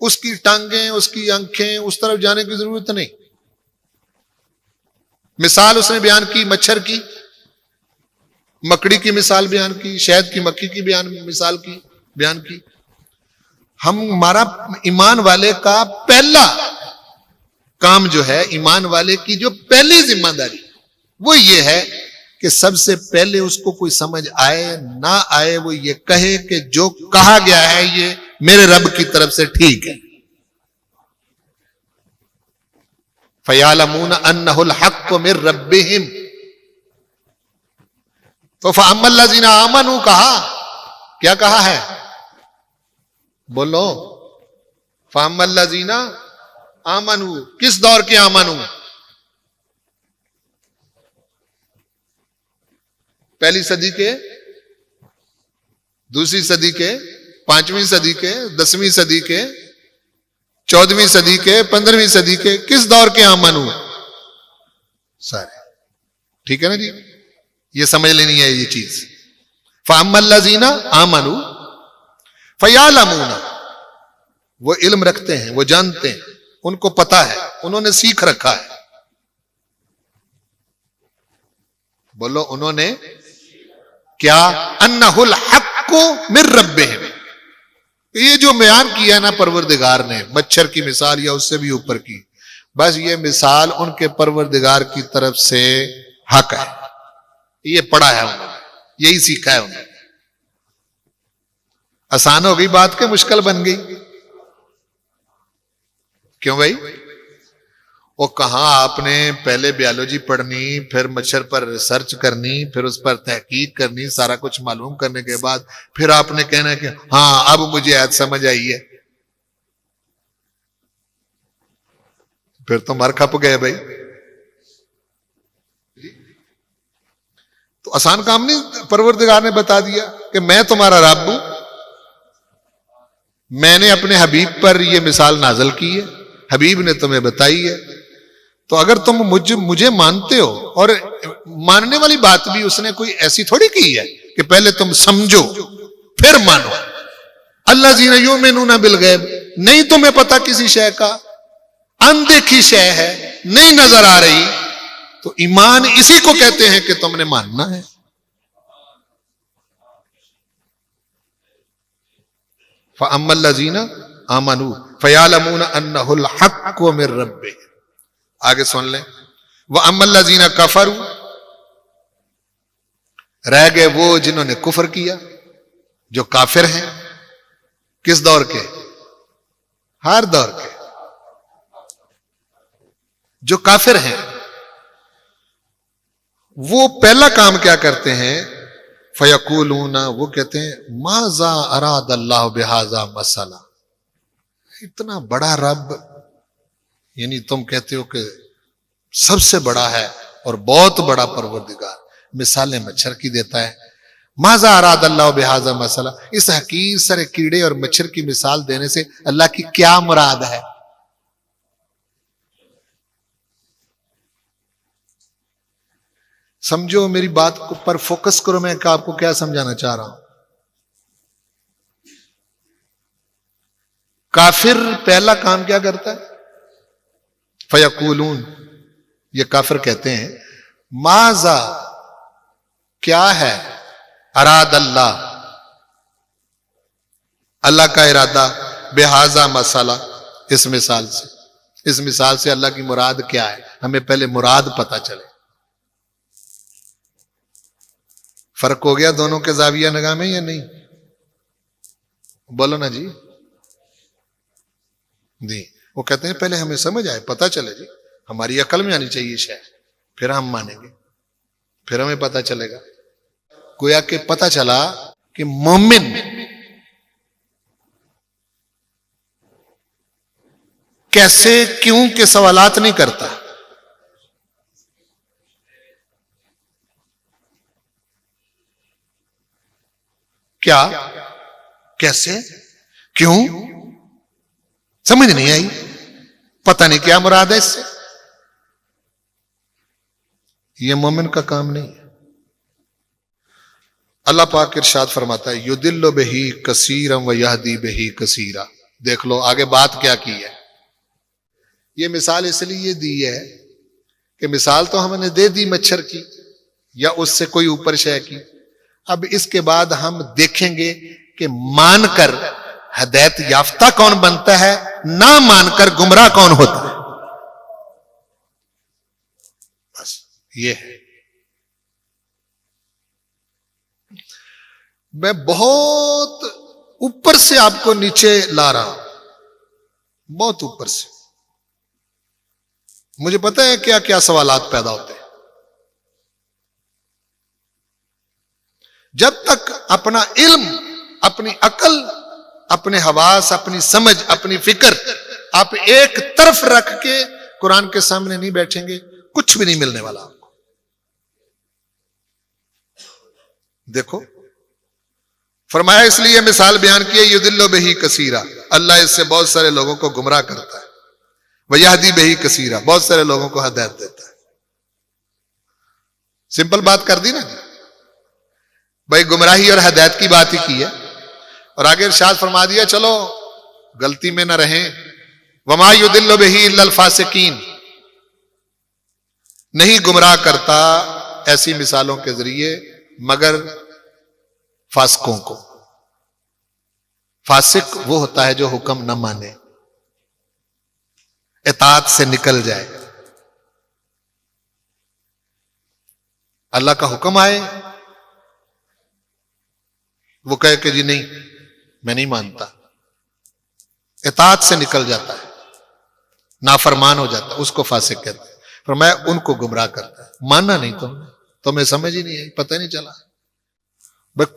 اس کی ٹانگیں، اس کی آنکھیں اس طرف جانے کی ضرورت نہیں. مثال اس نے بیان کی مچھر کی، مکڑی کی مثال بیان کی، شہد کی مکھی کی مثال کی بیان کی. ہمارا ایمان والے کا پہلا کام جو ہے، ایمان والے کی جو پہلی ذمہ داری وہ یہ ہے کہ سب سے پہلے اس کو کوئی سمجھ آئے نہ آئے وہ یہ کہے کہ جو کہا گیا ہے یہ میرے رب کی طرف سے ٹھیک ہے. فَيَعْلَمُونَ أَنَّهُ الْحَقُّ مِن رَبِّهِمْ. تو فَأَمَّا الَّذِينَ آمَنُوا کہا، کیا کہا ہے؟ بولو. فَأَمَّا الَّذِينَ آمَنُوا، کس دور کے آمنو؟ پہلی صدی کے، دوسری صدی کے، 5ویں صدی کے، 10ویں صدی کے، 14ویں صدی کے، 15ویں صدی کے، کس دور کے آمنو؟ سارے. ٹھیک ہے نا جی، یہ سمجھ لینی ہے یہ چیز. فَأَمَّا الَّذِينَ آمَنُوا فَيَعْلَمُونَ، وہ علم رکھتے ہیں، وہ جانتے ہیں، ان کو پتا ہے، انہوں نے سیکھ رکھا ہے. بولو انہوں نے کیا؟ انہ الحق من ربہم. یہ جو بیان کیا نا پروردگار نے مچھر کی مثال یا اس سے بھی اوپر کی، بس یہ مثال ان کے پروردگار کی طرف سے حق ہے. یہ پڑھا ہے انہوں نے، یہی سیکھا ہے انہوں نے. آسان ہو گئی بات کہ مشکل بن گئی؟ کیوں بھائی؟ وہ کہاں آپ نے پہلے بیالوجی پڑھنی، پھر مچھر پر ریسرچ کرنی، پھر اس پر تحقیق کرنی، سارا کچھ معلوم کرنے کے بعد پھر آپ نے کہنا کہ ہاں اب مجھے آیت سمجھ آئی ہے. پھر تو مر کھپ گئے بھائی. تو آسان کام نہیں، پروردگار نے بتا دیا کہ میں تمہارا رب ہوں، میں نے اپنے حبیب پر یہ مثال نازل کی ہے، حبیب نے تمہیں بتائی ہے. تو اگر تم مجھے مانتے ہو، اور ماننے والی بات بھی اس نے کوئی ایسی تھوڑی کی ہے کہ پہلے تم سمجھو پھر مانو. الذین یؤمنون بالغیب، نہیں تمہیں پتا کسی شے کا، اندیکھی شے ہے، نہیں نظر آ رہی، تو ایمان اسی کو کہتے ہیں کہ تم نے ماننا ہے. فَأَمَّا الَّذِينَ آمَنُوا فَيَعْلَمُونَ أَنَّهُ الْحَقُّ مِن رَّبِّهِمْ. آگے سن لیں. وَأَمَّا الَّذِينَ كَفَرُوا، رہ گئے وہ جنہوں نے کفر کیا، جو کافر ہیں. کس دور کے؟ ہر دور کے. جو کافر ہیں وہ پہلا کام کیا کرتے ہیں؟ فَيَقُولُونَ، وہ کہتے ہیں مَاذَا أَرَادَ اللَّهُ بِهَذَا مَثَلًا. اتنا بڑا رب، یعنی تم کہتے ہو کہ سب سے بڑا ہے اور بہت بڑا پروردگار، مثالیں مچھر کی دیتا ہے. مَاذَا أَرَادَ اللَّهُ بِهَذَا مَثَلًا، اس حقیر سارے کیڑے اور مچھر کی مثال دینے سے اللہ کی کیا مراد ہے؟ سمجھو میری بات پر فوکس کرو، میں آپ کو کیا سمجھانا چاہ رہا ہوں. کافر پہلا کام کیا کرتا ہے؟ فیقولون، یہ کافر کہتے ہیں ماذا، کیا ہے، اراد اللہ، اللہ کا ارادہ، بہذا مسئلہ، اس مثال سے. اس مثال سے اللہ کی مراد کیا ہے؟ ہمیں پہلے مراد پتا چلے. فرق ہو گیا دونوں کے زاویہ نگاہ میں یا نہیں؟ بولو نا جی. جی، وہ کہتے ہیں پہلے ہمیں سمجھ آئے، پتا چلے جی، ہماری عقل میں آنی چاہیے شے، پھر ہم مانیں گے، پھر ہمیں پتا چلے گا. گویا کہ پتا چلا کہ مومن کیسے، کیوں کے سوالات نہیں کرتا. کیا، کیسے، کیوں، سمجھ نہیں آئی، پتہ نہیں کیا مراد ہے اس سے. یہ مومن کا کام نہیں ہے. اللہ پاک ارشاد فرماتا ہے یُضِلُّ بِهِ کثیرا وَیَہْدِی بِهِ کثیرا. دیکھ لو آگے بات کیا کی ہے. یہ مثال اس لیے دی ہے کہ مثال تو ہم نے دے دی مچھر کی یا اس سے کوئی اوپر شے کی. اب اس کے بعد ہم دیکھیں گے کہ مان کر ہدایت یافتہ کون بنتا ہے، نہ مان کر گمراہ کون ہوتا ہے. بس یہ ہے. میں بہت اوپر سے آپ کو نیچے لا رہا ہوں، بہت اوپر سے. مجھے پتہ ہے کیا کیا سوالات پیدا ہوتے ہیں. جب تک اپنا علم، اپنی عقل، اپنے حواس، اپنی سمجھ، اپنی فکر آپ ایک طرف رکھ کے قرآن کے سامنے نہیں بیٹھیں گے، کچھ بھی نہیں ملنے والا آپ کو. دیکھو فرمایا اس لیے مثال بیان کی یُضِلُّ بِهِ کثیرا، اللہ اس سے بہت سارے لوگوں کو گمراہ کرتا ہے. وَیَہْدِی بِهِ کثیرا، بہت سارے لوگوں کو ہدایت دیتا ہے. سمپل بات کر دی نا بھائی، گمراہی اور ہدایت کی بات ہی کی ہے. اور آگے ارشاد فرما دیا چلو غلطی میں نہ رہیں. وَمَا يُضِلُّ بِهِ إِلَّا الْفَاسِقِينَ، نہیں گمراہ کرتا ایسی مثالوں کے ذریعے مگر فاسقوں کو. فاسق وہ ہوتا ہے جو حکم نہ مانے، اطاعت سے نکل جائے. اللہ کا حکم آئے وہ کہے کہ جی نہیں میں نہیں مانتا، اطاعت سے نکل جاتا ہے، نافرمان ہو جاتا ہے، اس کو فاسق کہتے ہیں۔ فرمایا ان کو گمراہ کرتا ہے۔ ماننا نہیں تمہیں سمجھ ہی نہیں آئی، پتہ نہیں چلا بھائی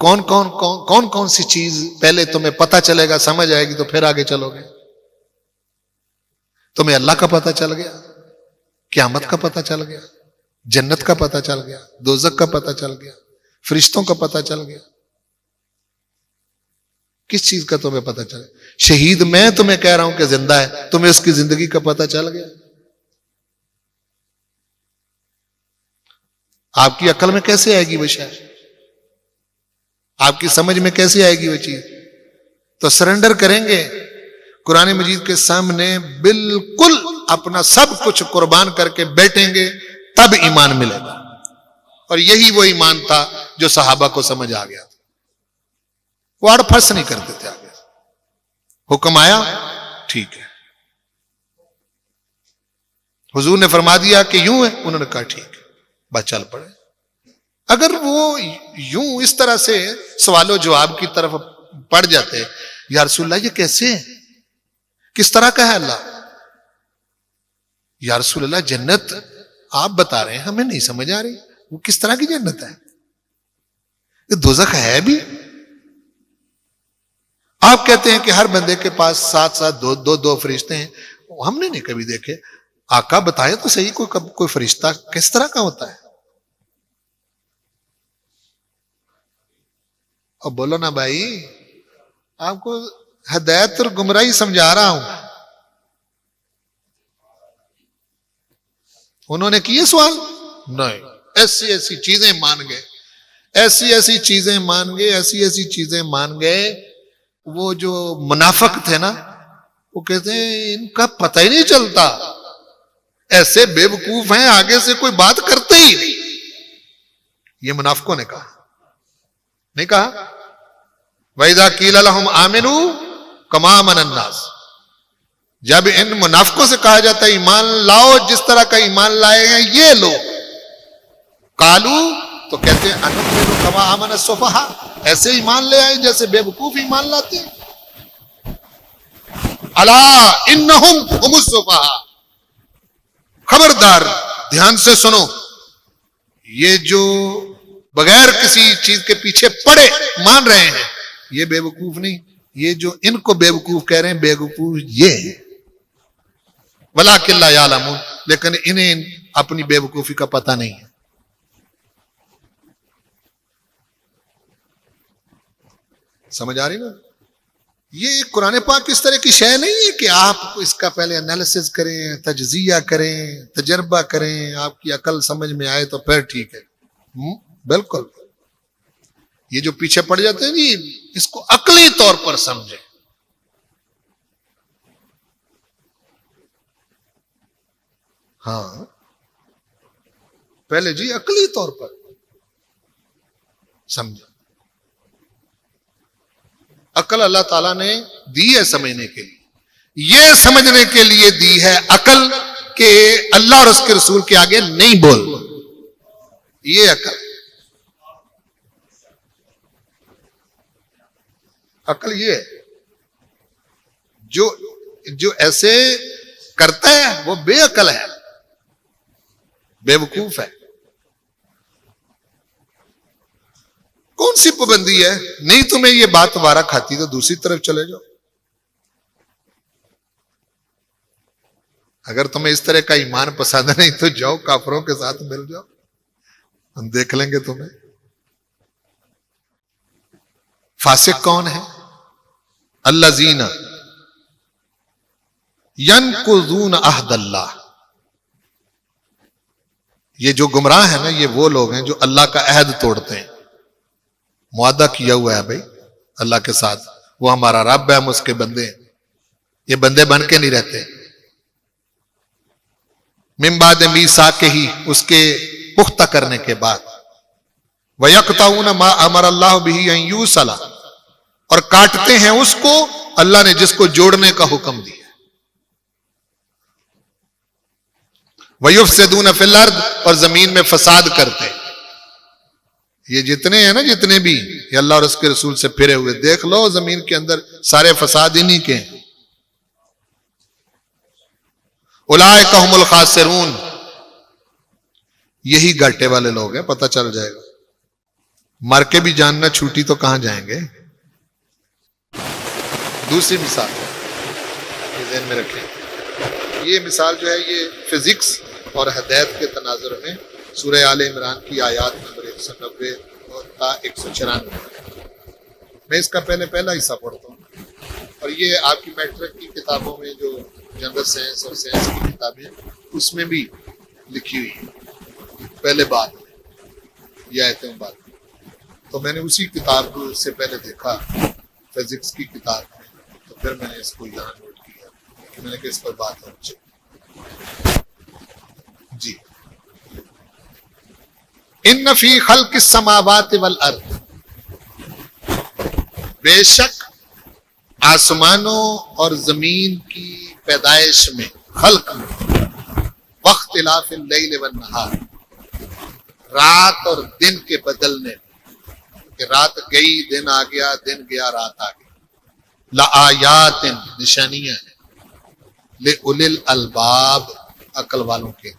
کون سی چیز پہلے تمہیں پتہ چلے گا، سمجھ آئے گی تو پھر آگے چلو گے۔ تمہیں اللہ کا پتہ چل گیا، قیامت کا پتہ چل گیا، جنت کا پتہ چل گیا، دوزخ کا پتہ چل گیا، فرشتوں کا پتہ چل گیا، کس چیز کا تمہیں پتہ چلا؟ شہید میں تمہیں کہہ رہا ہوں کہ زندہ ہے، تمہیں اس کی زندگی کا پتہ چل گیا؟ آپ کی عقل میں کیسے آئے گی وہ شے؟ آپ کی سمجھ میں کیسے آئے گی وہ چیز؟ تو سرنڈر کریں گے قرآن مجید کے سامنے، بالکل اپنا سب کچھ قربان کر کے بیٹھیں گے، تب ایمان ملے گا۔ اور یہی وہ ایمان تھا جو صحابہ کو سمجھ آ گیا تھا، وہ اڑ پھنس نہیں کرتے تھے۔ آگے حکم آیا ٹھیک ہے، حضور نے فرما دیا کہ یوں ہے، انہوں نے کہا ٹھیک ہے، بس چل پڑے۔ اگر وہ یوں اس طرح سے سوال و جواب کی طرف پڑ جاتے، یا رسول اللہ یہ کیسے ہے، کس طرح کا ہے اللہ؟ یا رسول اللہ جنت آپ بتا رہے ہیں ہمیں نہیں سمجھ آ رہی، وہ کس طرح کی جنت ہے؟ یہ دوزخ ہے بھی؟ آپ کہتے ہیں کہ ہر بندے کے پاس ساتھ ساتھ دو فرشتے ہیں، ہم نے نہیں کبھی دیکھے۔ آقا بتائے تو صحیح، کوئی فرشتہ کس طرح کا ہوتا ہے؟ اور بولو نا بھائی، آپ کو ہدایت اور گمراہی سمجھا رہا ہوں۔ انہوں نے کیے سوال؟ نہیں، ایسی ایسی چیزیں مان گئے، ایسی ایسی چیزیں مان گئے، ایسی ایسی چیزیں مان گئے۔ وہ جو منافق تھے نا، وہ کہتے ہیں ان کا پتہ ہی نہیں چلتا، ایسے بے وقوف ہیں آگے سے کوئی بات کرتے ہی نہیں۔ یہ منافقوں نے کہا، نہیں کہا؟ وَإِذَا قِيلَ لَهُمْ آمِنُوا كَمَا آمَنَ النَّاسُ، جب ان منافقوں سے کہا جاتا ہے ایمان لاؤ جس طرح کا ایمان لائے ہیں یہ لوگ، قالوا تو کہتے ہیں اَنُؤْمِنُ كَمَا آمَنَ السُّفَهَاءُ، ایسے ایمان لے آئے جیسے بے وقوف ایمان لاتے ہیں۔ الا انہم هم السفہاء، خبردار دھیان سے سنو، یہ جو بغیر کسی چیز کے پیچھے پڑے مان رہے ہیں یہ بے وقوف نہیں، یہ جو ان کو بے وقوف کہہ رہے ہیں بے وقوف یہ ہے، وَلَٰكِن لَا يَعْلَمُونَ، لیکن انہیں اپنی بے وقوفی کا پتہ نہیں ہے۔ سمجھ آ رہی نا؟ یہ قرآن پاک اس طرح کی شے نہیں ہے کہ آپ اس کا پہلے انالیسس کریں، تجزیہ کریں، تجربہ کریں، آپ کی عقل سمجھ میں آئے تو پھر ٹھیک ہے۔ بالکل، یہ جو پیچھے پڑ جاتے ہیں جی اس کو عقلی طور پر سمجھیں۔ ہاں پہلے جی عقلی طور پر سمجھیں۔ عقل اللہ تعالیٰ نے دی ہے سمجھنے کے لیے، یہ سمجھنے کے لیے دی ہے عقل کہ اللہ اور اس کے رسول کے آگے نہیں بول، یہ عقل یہ ہے۔ جو ایسے کرتا ہے وہ بے عقل ہے، بے وقوف ہے۔ کون سی پابندی ہے؟ نہیں تمہیں یہ بات وارا کھاتی تو دوسری طرف چلے جاؤ۔ اگر تمہیں اس طرح کا ایمان پسند نہیں تو جاؤ کافروں کے ساتھ مل جاؤ، ہم دیکھ لیں گے تمہیں۔ فاسق کون ہے؟ الذین ینقضون عہد اللہ، یہ جو گمراہ ہیں نا، یہ وہ لوگ ہیں جو اللہ کا عہد توڑتے ہیں۔ معاہدہ کیا ہوا ہے بھائی اللہ کے ساتھ، وہ ہمارا رب ہے، ہم اس کے بندے ہیں، یہ بندے بن کے نہیں رہتے۔ من بعد میثاقہ، اس کے پختہ کرنے کے بعد، وَيَقْطَعُونَ مَا أَمَرَ اللَّهُ بِهِ أَن يُوصَلَ، اور کاٹتے ہیں اس کو اللہ نے جس کو جوڑنے کا حکم دیا۔ وَيُفْسِدُونَ فِي الْأَرْضِ، اور زمین میں فساد کرتے ہیں۔ یہ جتنے ہیں نا، جتنے بھی یہ اللہ اور اس کے رسول سے پھرے ہوئے، دیکھ لو زمین کے اندر سارے فساد انہی کے ہیں۔ اولئک ھم الخاسرون، یہی گھاٹے والے لوگ ہیں، پتہ چل جائے گا۔ مر کے بھی جاننا چھوٹی تو کہاں جائیں گے۔ دوسری مثال یہ ذہن میں رکھیں، یہ مثال جو ہے یہ فزکس اور ہدایت کے تناظر میں سورہ آل عمران کی آیات نمبر 190 تا 194۔ میں اس کا پہلا حصہ پڑھتا ہوں، اور یہ آپ کی میٹرک کی کتابوں میں جو جنرل سائنس اور سائنس کی کتابیں اس میں بھی لکھی ہوئی ہے، پہلے بات یہ آیتیں بات۔ تو میں نے اسی کتاب کو اس سے پہلے دیکھا فزکس کی کتاب میں، تو پھر میں نے اس کو یہاں نوٹ کیا کہ میں نے کہ اس پر بات ہونی چاہیے۔ جی، ان فی خلق السماوات والارض، بے شک آسمانوں اور زمین کی پیدائش میں، خلق میں، واختلاف اللیل والنہار، رات اور دن کے بدلنے میں، کہ رات گئی دن آ گیا، دن گیا رات آ گئی، لآیات، نشانیاں ہیں، لأولی الالباب، عقل والوں کے۔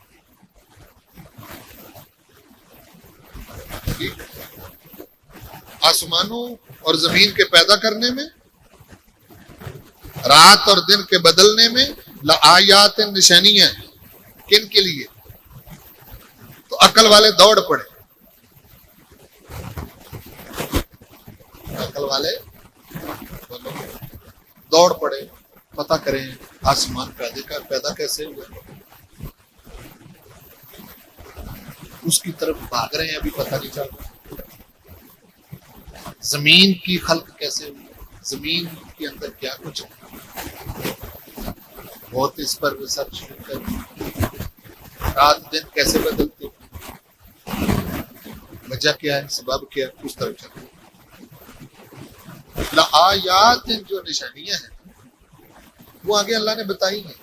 آسمانوں اور زمین کے پیدا کرنے میں، رات اور دن کے بدلنے میں، لآیات، نشانیاں ہیں، کن کے لیے؟ تو عقل والے دوڑ پڑے، عقل والے دوڑ پڑے، پتہ کریں آسمان پیدا کیسے ہوا، اس کی طرف بھاگ رہے ہیں، ابھی پتہ نہیں چل رہا۔ زمین کی خلق کیسے ہوئی، زمین کے اندر کیا کچھ ہے، بہت اس پر ریسرچ کر، رات دن کیسے بدلتے، وجہ کیا ہے، سبب کیا ہے، اس طرف چلتے۔ لآیات، جو نشانیاں ہیں وہ آگے اللہ نے بتائی ہیں،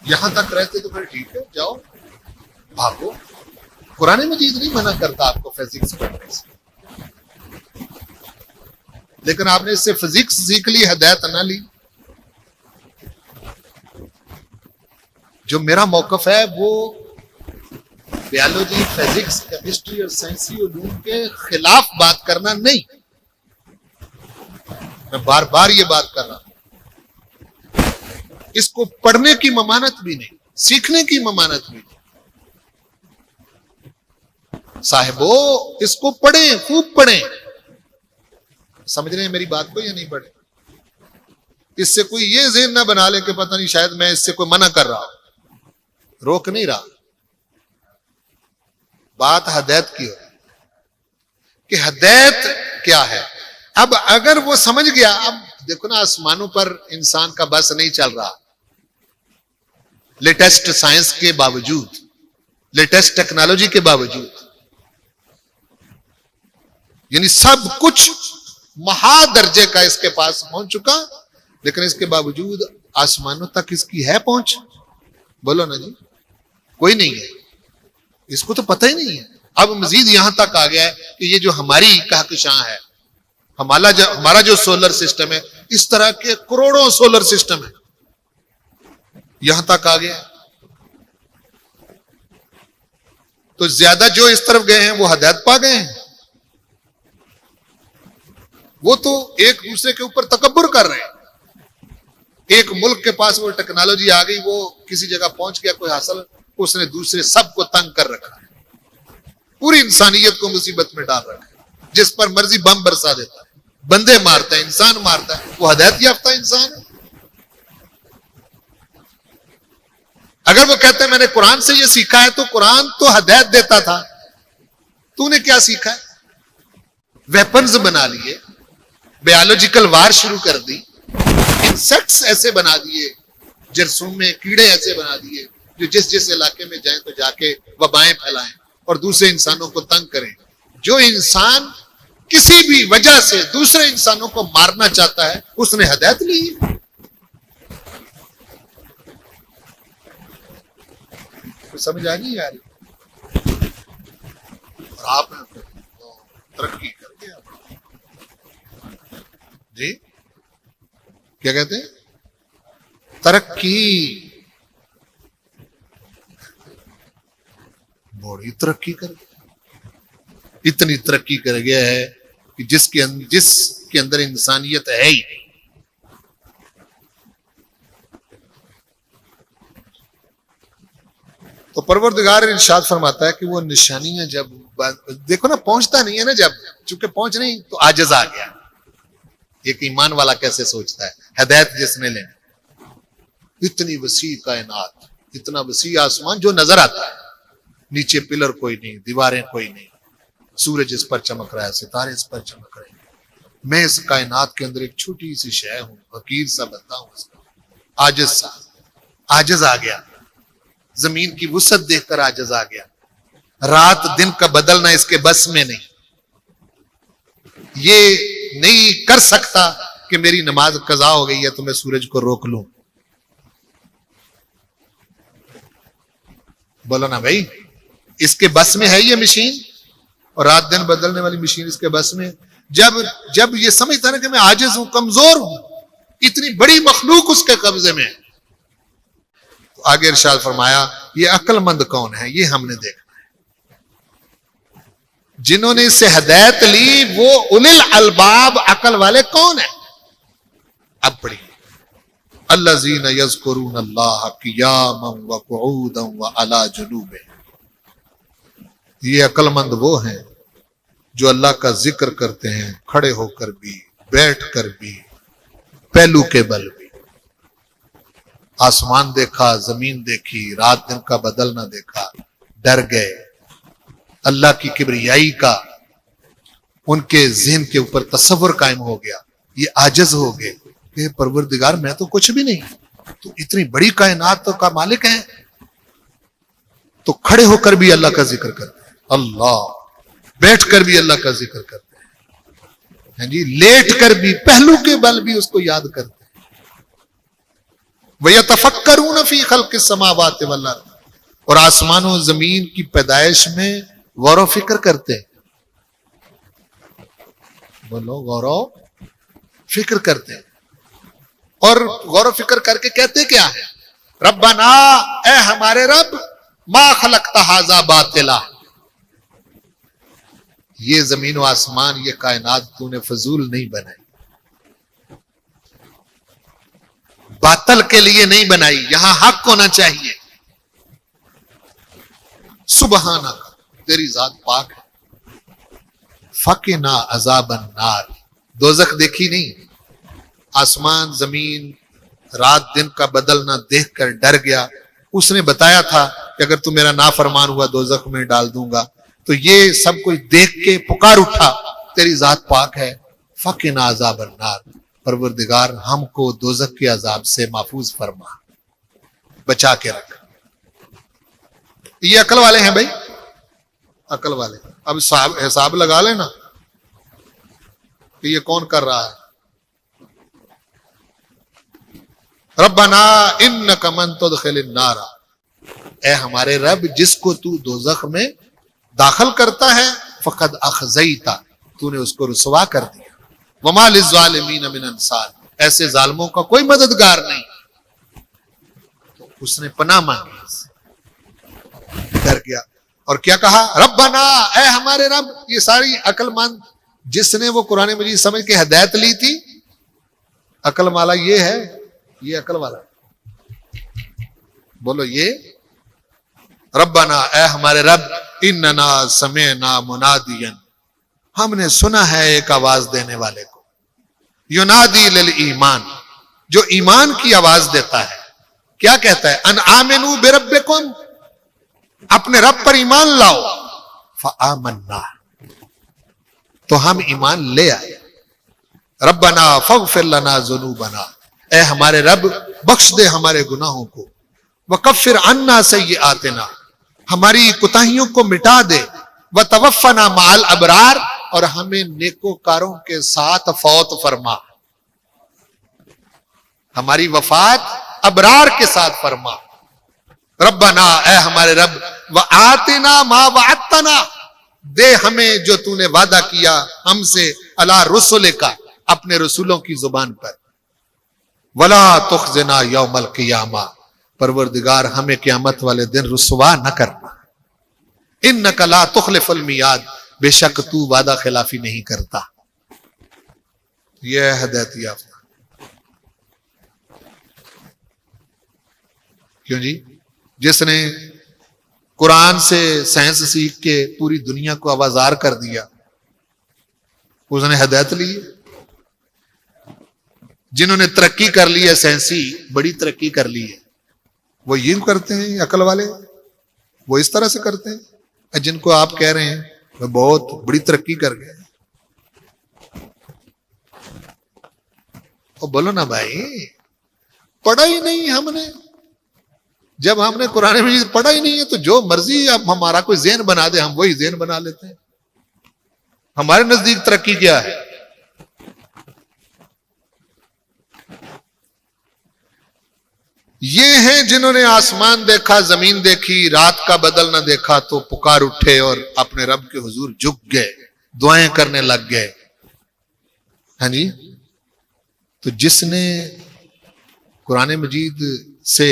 یہاں تک رہتے تو پھر ٹھیک ہے، جاؤ بھاگو۔ قرآن مجید نہیں منع کرتا آپ کو فزکس پڑھنے سے، لیکن آپ نے اس سے فزکس سیکھ لی، ہدایت نہ لی۔ جو میرا موقف ہے وہ بیالوجی، فزکس، کیمسٹری اور سائنسی علوم کے خلاف بات کرنا نہیں، میں بار بار یہ بات کر رہا ہوں۔ اس کو پڑھنے کی ممانت بھی نہیں، سیکھنے کی ممانت بھی نہیں۔ صاحبو اس کو پڑھیں، خوب پڑھیں۔ سمجھ رہے ہیں میری بات کو یا نہیں پڑھیں؟ اس سے کوئی یہ ذہن نہ بنا لے کہ پتہ نہیں شاید میں اس سے کوئی منع کر رہا ہوں، روک نہیں رہا۔ بات ہدایت کی ہو کہ ہدایت کیا ہے۔ اب اگر وہ سمجھ گیا، اب دیکھو نا آسمانوں پر انسان کا بس نہیں چل رہا، لیٹسٹ سائنس کے باوجود، لیٹسٹ ٹیکنالوجی کے باوجود، یعنی سب کچھ مہا درجے کا اس کے پاس پہنچ چکا، لیکن اس کے باوجود آسمانوں تک اس کی ہے پہنچ؟ بولو نا جی، کوئی نہیں ہے، اس کو تو پتہ ہی نہیں ہے۔ اب مزید یہاں تک آ گیا ہے کہ یہ جو ہماری کہکشاں ہے، ہمارا جو سولر سسٹم ہے، اس طرح کے کروڑوں سولر سسٹم ہے، یہاں تک آ گیا۔ تو زیادہ جو اس طرف گئے ہیں وہ ہدایت پا گئے ہیں، وہ تو ایک دوسرے کے اوپر تکبر کر رہے ہیں۔ ایک ملک کے پاس وہ ٹیکنالوجی آ گئی، وہ کسی جگہ پہنچ گیا، کوئی حاصل، اس نے دوسرے سب کو تنگ کر رکھا ہے، پوری انسانیت کو مصیبت میں ڈال رکھا ہے، جس پر مرضی بم برسا دیتا ہے، بندے مارتا ہے، انسان مارتا ہے، وہ ہدایت یافتہ انسان ہے۔ اگر وہ کہتے ہیں میں نے قرآن سے یہ سیکھا ہے، تو قرآن تو ہدایت دیتا تھا، تو نے کیا سیکھا ہے؟ ویپنز بنا لیے، بیالوجیکل وار شروع کر دی، انسیکٹس ایسے بنا دیے، جرثومے، کیڑے ایسے بنا دیے جو جس علاقے میں جائیں تو جا کے وبائیں پھیلائیں اور دوسرے انسانوں کو تنگ کریں۔ جو انسان کسی بھی وجہ سے دوسرے انسانوں کو مارنا چاہتا ہے، اس نے ہدایت لی ہے۔ سمجھ آ نہیں آ رہی؟ اور آپ نے ترقی کر دیا جی. کیا کہتے ہیں؟ ترقی. بڑی ترقی کر گیا, اتنی ترقی کر گیا ہے کہ جس کے اندر انسانیت ہے ہی نہیں. تو پروردگار ارشاد فرماتا ہے کہ وہ نشانیاں جب دیکھو نا, پہنچتا نہیں ہے نا, جب چونکہ پہنچ نہیں تو عاجز آ گیا. ایک ایمان والا کیسے سوچتا ہے, ہدایت جس نے لیں. اتنی وسیع کائنات, اتنا وسیع آسمان جو نظر آتا ہے, نیچے پلر کوئی نہیں, دیواریں کوئی نہیں, سورج اس پر چمک رہا ہے, ستارے اس پر چمک رہے ہیں. میں اس کائنات کے اندر ایک چھوٹی سی شے ہوں, حقیر سا بندہ ہوں, اس کا عاجز آ گیا. زمین کی وسعت دیکھ کر عاجز آ گیا. رات دن کا بدلنا اس کے بس میں نہیں. یہ نہیں کر سکتا کہ میری نماز قضا ہو گئی ہے تو میں سورج کو روک لوں. بولو نا بھائی, اس کے بس میں ہے یہ مشین, اور رات دن بدلنے والی مشین اس کے بس میں. جب یہ سمجھتا نا کہ میں عاجز ہوں, کمزور ہوں, اتنی بڑی مخلوق اس کے قبضے میں, تو آگے ارشاد فرمایا یہ عقل مند کون ہے, یہ ہم نے دیکھنا ہے. جنہوں نے اس سے ہدایت لی وہ اولل الالباب, عقل والے کون ہیں؟ اب پڑھیے, الذین یذکرون اللہ قیاما وقعودا وعلی جنوبہم. یہ عقل مند وہ ہیں جو اللہ کا ذکر کرتے ہیں, کھڑے ہو کر بھی, بیٹھ کر بھی, پہلو کے بل بھی. آسمان دیکھا, زمین دیکھی, رات دن کا بدلنا دیکھا, ڈر گئے. اللہ کی کبریائی کا ان کے ذہن کے اوپر تصور قائم ہو گیا. یہ عاجز ہو گئے کہ پروردگار میں تو کچھ بھی نہیں, تو اتنی بڑی کائنات کا مالک ہے. تو کھڑے ہو کر بھی اللہ کا ذکر کرتے ہیں, اللہ, بیٹھ کر بھی اللہ کا ذکر کرتے ہیں جی, لیٹ کر بھی, پہلو کے بل بھی اس کو یاد کرتے ہیں. وَيَتَفَكَّرُونَ فِي خَلْقِ السَّمَاوَاتِ وَالْأَرْضِ, اور آسمان و زمین کی پیدائش میں غور و فکر کرتے ہیں. بولو, غور و فکر کرتے ہیں. اور غور و فکر کر کے کہتے کیا ہے؟ ربنا, اے ہمارے رب, ما خلقت ھذا باطلا, یہ زمین و آسمان, یہ کائنات تو نے فضول نہیں بنائی, باطل کے لیے نہیں بنائی, یہاں حق ہونا چاہیے. سبحانک, تیری ذات پاک ہے. فقنا عذاب النار, دوزخ دیکھی نہیں, آسمان زمین رات دن کا بدلنا دیکھ کر ڈر گیا. اس نے بتایا تھا کہ اگر تو میرا نافرمان ہوا دوزخ میں ڈال دوں گا, تو یہ سب کچھ دیکھ کے پکار اٹھا, تیری ذات پاک ہے. فقنا عذاب النار, پروردگار ہم کو دوزخ کے عذاب سے محفوظ فرما, بچا کے رکھ. یہ عقل والے ہیں بھائی, عقل والے. اب حساب لگا لینا کہ یہ کون کر رہا ہے. ربنا انک من تدخل النار, اے ہمارے رب جس کو تو دوزخ میں داخل کرتا ہے, فقد اخزیتا, تو نے اس کو رسوا کر دیا. وما للظالمین من انصار, ایسے ظالموں کا کوئی مددگار نہیں. تو اس نے پناہ مانگی, اس سے ڈر گیا. اور کیا کہا؟ ربنا, اے ہمارے رب. یہ ساری عقل مند جس نے وہ قرآن مجید سمجھ کے ہدایت لی تھی, عقل والا یہ ہے, یہ عقل والا. بولو یہ ربنا, اے ہمارے رب, اننا سمعنا منادیا, ہم نے سنا ہے ایک آواز دینے والے کو, ینادی للایمان, جو ایمان کی آواز دیتا ہے. کیا کہتا ہے؟ ان آمنوا بربکم, اپنے رب پر ایمان لاؤ. فآمنا, تو ہم ایمان لے آئے. ربنا فاغفر لنا ذنوبنا, اے ہمارے رب بخش دے ہمارے گناہوں کو. وکفر عنا سیئاتنا, ہماری کوتاہیوں کو مٹا دے. وتوفنا مع الابرار, اور ہمیں نیکوکاروں کے ساتھ فوت فرما, ہماری وفات ابرار کے ساتھ فرما. ربنا, اے ہمارے رب, وآتنا ما وعدتنا, دے ہمیں جو تو نے وعدہ کیا ہم سے علی رسول کا، اپنے رسولوں کی زبان پر، ولا تخزنا یوم القیامہ، پروردگار ہمیں قیامت والے دن رسوا نہ کرنا، انک لا تخلف المیعاد، بے شک تو وعدہ خلافی نہیں کرتا۔ یہ ہے ہدایت یافتہ۔ کیوں جی؟ جس نے قرآن سے سائنس سیکھ کے پوری دنیا کو آوازار کر دیا، اس نے ہدایت لی۔ جنہوں نے ترقی کر لی ہے، سائنسی بڑی ترقی کر لی ہے، وہ یہ کرتے ہیں، عقل والے وہ اس طرح سے کرتے ہیں۔ جن کو آپ کہہ رہے ہیں وہ بہت بڑی ترقی کر گئے، اور بولو نا بھائی، پڑھا ہی نہیں ہم نے۔ جب ہم نے قرآن مجید پڑھا ہی نہیں ہے تو جو مرضی اب ہمارا کوئی ذہن بنا دے ہم وہی ذہن بنا لیتے ہیں۔ ہمارے نزدیک ترقی کیا ہے؟ یہ ہیں جنہوں نے آسمان دیکھا، زمین دیکھی، رات کا بدل نہ دیکھا تو پکار اٹھے اور اپنے رب کے حضور جھک گئے، دعائیں کرنے لگ گئے۔ ہاں جی، تو جس نے قرآن مجید سے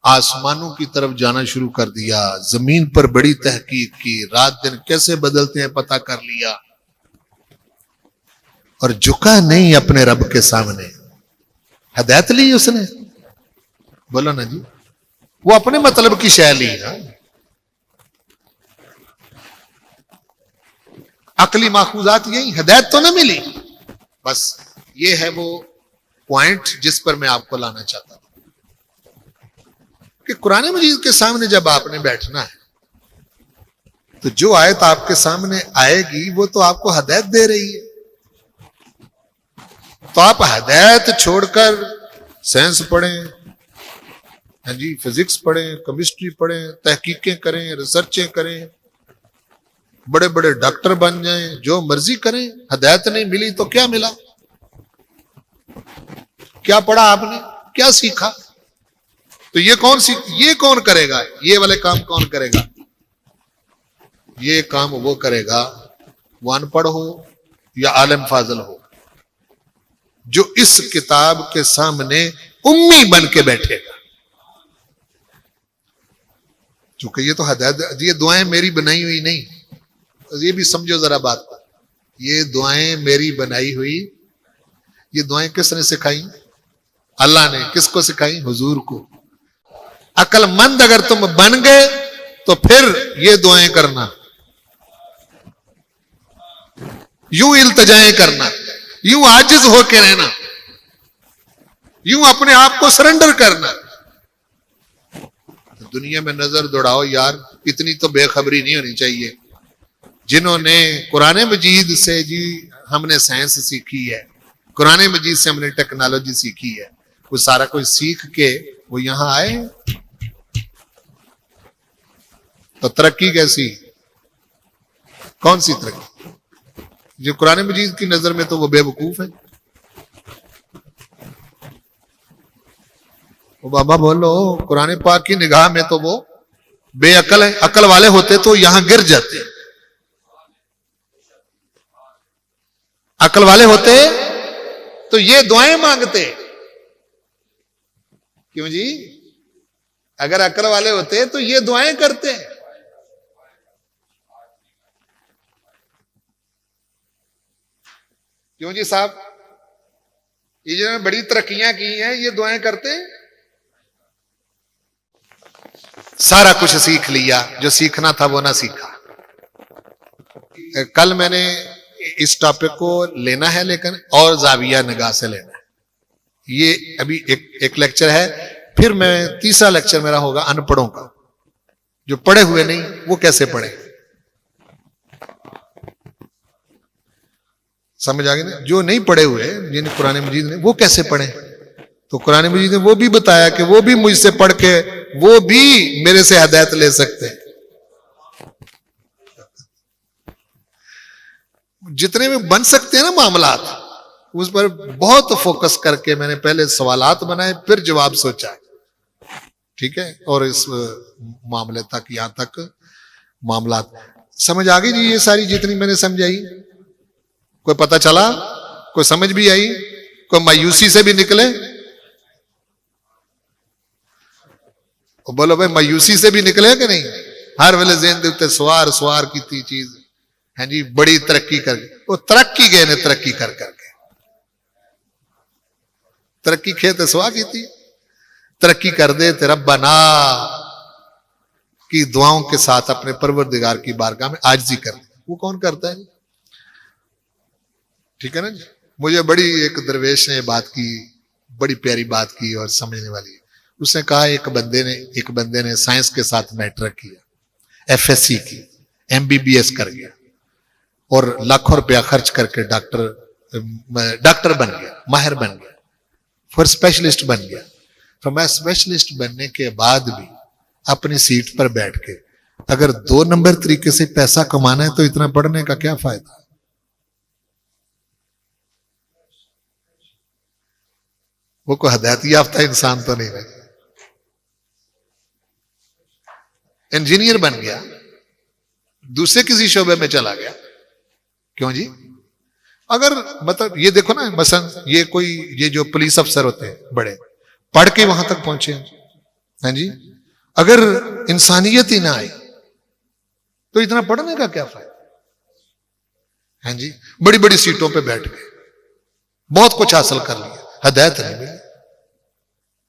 آسمانوں کی طرف جانا شروع کر دیا، زمین پر بڑی تحقیق کی، رات دن کیسے بدلتے ہیں پتہ کر لیا، اور جھکا نہیں اپنے رب کے سامنے، ہدایت لی اس نے۔ بولو نا جی، وہ اپنے مطلب کی شے لی نا، عقلی ماخوذات یہی، ہدایت تو نہ ملی۔ بس یہ ہے وہ پوائنٹ جس پر میں آپ کو لانا چاہتا ہوں کہ قرآن مجید کے سامنے جب آپ نے بیٹھنا ہے تو جو آیت آپ کے سامنے آئے گی وہ تو آپ کو ہدایت دے رہی ہے، تو آپ ہدایت چھوڑ کر سائنس پڑھیں، ہاں جی، فزکس پڑھیں، کیمسٹری پڑھیں، تحقیقیں کریں، ریسرچیں کریں، بڑے بڑے ڈاکٹر بن جائیں، جو مرضی کریں، ہدایت نہیں ملی تو کیا ملا؟ کیا پڑھا آپ نے؟ کیا سیکھا؟ تو یہ کون کرے گا؟ یہ والے کام کون کرے گا؟ یہ کام وہ کرے گا، وہ ان پڑھ ہو یا عالم فاضل ہو، جو اس کتاب کے سامنے امی بن کے بیٹھے گا۔ چونکہ یہ تو ہدایت، یہ دعائیں میری بنائی ہوئی نہیں، یہ بھی سمجھو ذرا بات، یہ دعائیں میری بنائی ہوئی، یہ دعائیں کس نے سکھائی؟ اللہ نے۔ کس کو سکھائی؟ حضور کو۔ عقل مند اگر تم بن گئے تو پھر یہ دعائیں کرنا، یوں التجائیں کرنا، یوں عاجز ہو کے رہنا، یوں اپنے آپ کو سرنڈر کرنا۔ دنیا میں نظر دوڑاؤ یار، اتنی تو بے خبری نہیں ہونی چاہیے۔ جنہوں نے قرآن مجید سے، جی ہم نے سائنس سیکھی ہے، قرآن مجید سے ہم نے ٹیکنالوجی سیکھی ہے، وہ سارا کوئی سیکھ کے وہ یہاں آئے، تو ترقی کیسی؟ کون سی ترقی؟ جو قرآن مجید کی نظر میں تو وہ بے وقوف ہے۔ وہ بابا بولو، قرآن پاک کی نگاہ میں تو وہ بے عقل ہے۔ عقل والے ہوتے تو یہاں گر جاتے، عقل والے ہوتے تو یہ دعائیں مانگتے۔ کیوں جی؟ اگر عقل والے ہوتے تو یہ دعائیں کرتے۔ کیوں جی صاحب؟ یہ جنہوں نے بڑی ترقیاں کی ہیں یہ دعائیں کرتے؟ سارا کچھ سیکھ لیا، جو سیکھنا تھا وہ نہ سیکھا۔ کل میں نے اس ٹاپک کو لینا ہے لیکن اور زاویہ نگاہ سے لینا ہے۔ یہ ابھی ایک لیکچر ہے، پھر میں تیسرا لیکچر میرا ہوگا ان پڑھوں کا۔ جو پڑھے ہوئے نہیں وہ کیسے پڑھے؟ سمجھ آگے نا؟ جو نہیں پڑھے ہوئے جن قرآن مجید نے، وہ کیسے پڑھیں؟ تو قرآن مجید نے وہ بھی بتایا کہ وہ بھی مجھ سے پڑھ کے وہ بھی میرے سے ہدایت لے سکتے ہیں۔ جتنے میں بن سکتے ہیں نا معاملات، اس پر بہت فوکس کر کے میں نے پہلے سوالات بنائے، پھر جواب سوچا، ٹھیک ہے؟ اور اس معاملے تک، یہاں تک معاملات سمجھ آ گئی جی یہ ساری جتنی میں نے سمجھائی؟ کوئی پتہ چلا؟ کوئی سمجھ بھی آئی؟ کوئی مایوسی سے بھی نکلے؟ بولو بھائی مایوسی سے بھی نکلے کہ نہیں؟ ہر ویلے ذہن دے اوتے سوار کیتی چیز ہے جی بڑی ترقی کر کے، وہ ترقی گئے نے ترقی کر کے ترقی کھیت سوا کیتی، ترقی کر دے تے ربنا کی دعاؤں کے ساتھ اپنے پروردگار کی بارگاہ میں عاجزی کر دے۔ وہ کون کرتا ہے؟ ٹھیک ہے نا جی؟ مجھے بڑی ایک درویش نے بات کی، بڑی پیاری بات کی اور سمجھنے والی۔ اس نے کہا ایک بندے نے سائنس کے ساتھ میٹرک کیا، ایف ایس سی کی، ایم بی بی ایس کر گیا اور لاکھوں روپیہ خرچ کر کے ڈاکٹر بن گیا، ماہر بن گیا، پھر اسپیشلسٹ بن گیا۔ فرمایا اسپیشلسٹ بننے کے بعد بھی اپنی سیٹ پر بیٹھ کے اگر 2 نمبر طریقے سے پیسہ کمانا ہے تو اتنا پڑھنے کا کیا فائدہ؟ وہ کوئی ہدایت یافتہ انسان تو نہیں ہے۔ انجینئر بن گیا، دوسرے کسی شعبے میں چلا گیا، کیوں جی؟ اگر مطلب یہ دیکھو نا، مثلا یہ جو پولیس افسر ہوتے ہیں بڑے، پڑھ کے وہاں تک پہنچے ہیں، ہاں جی، اگر انسانیت ہی نہ آئی تو اتنا پڑھنے کا کیا فائدہ؟ ہاں جی، بڑی بڑی سیٹوں پہ بیٹھ گئے، بہت کچھ حاصل کر لیا، ہدایت نہیں ملی۔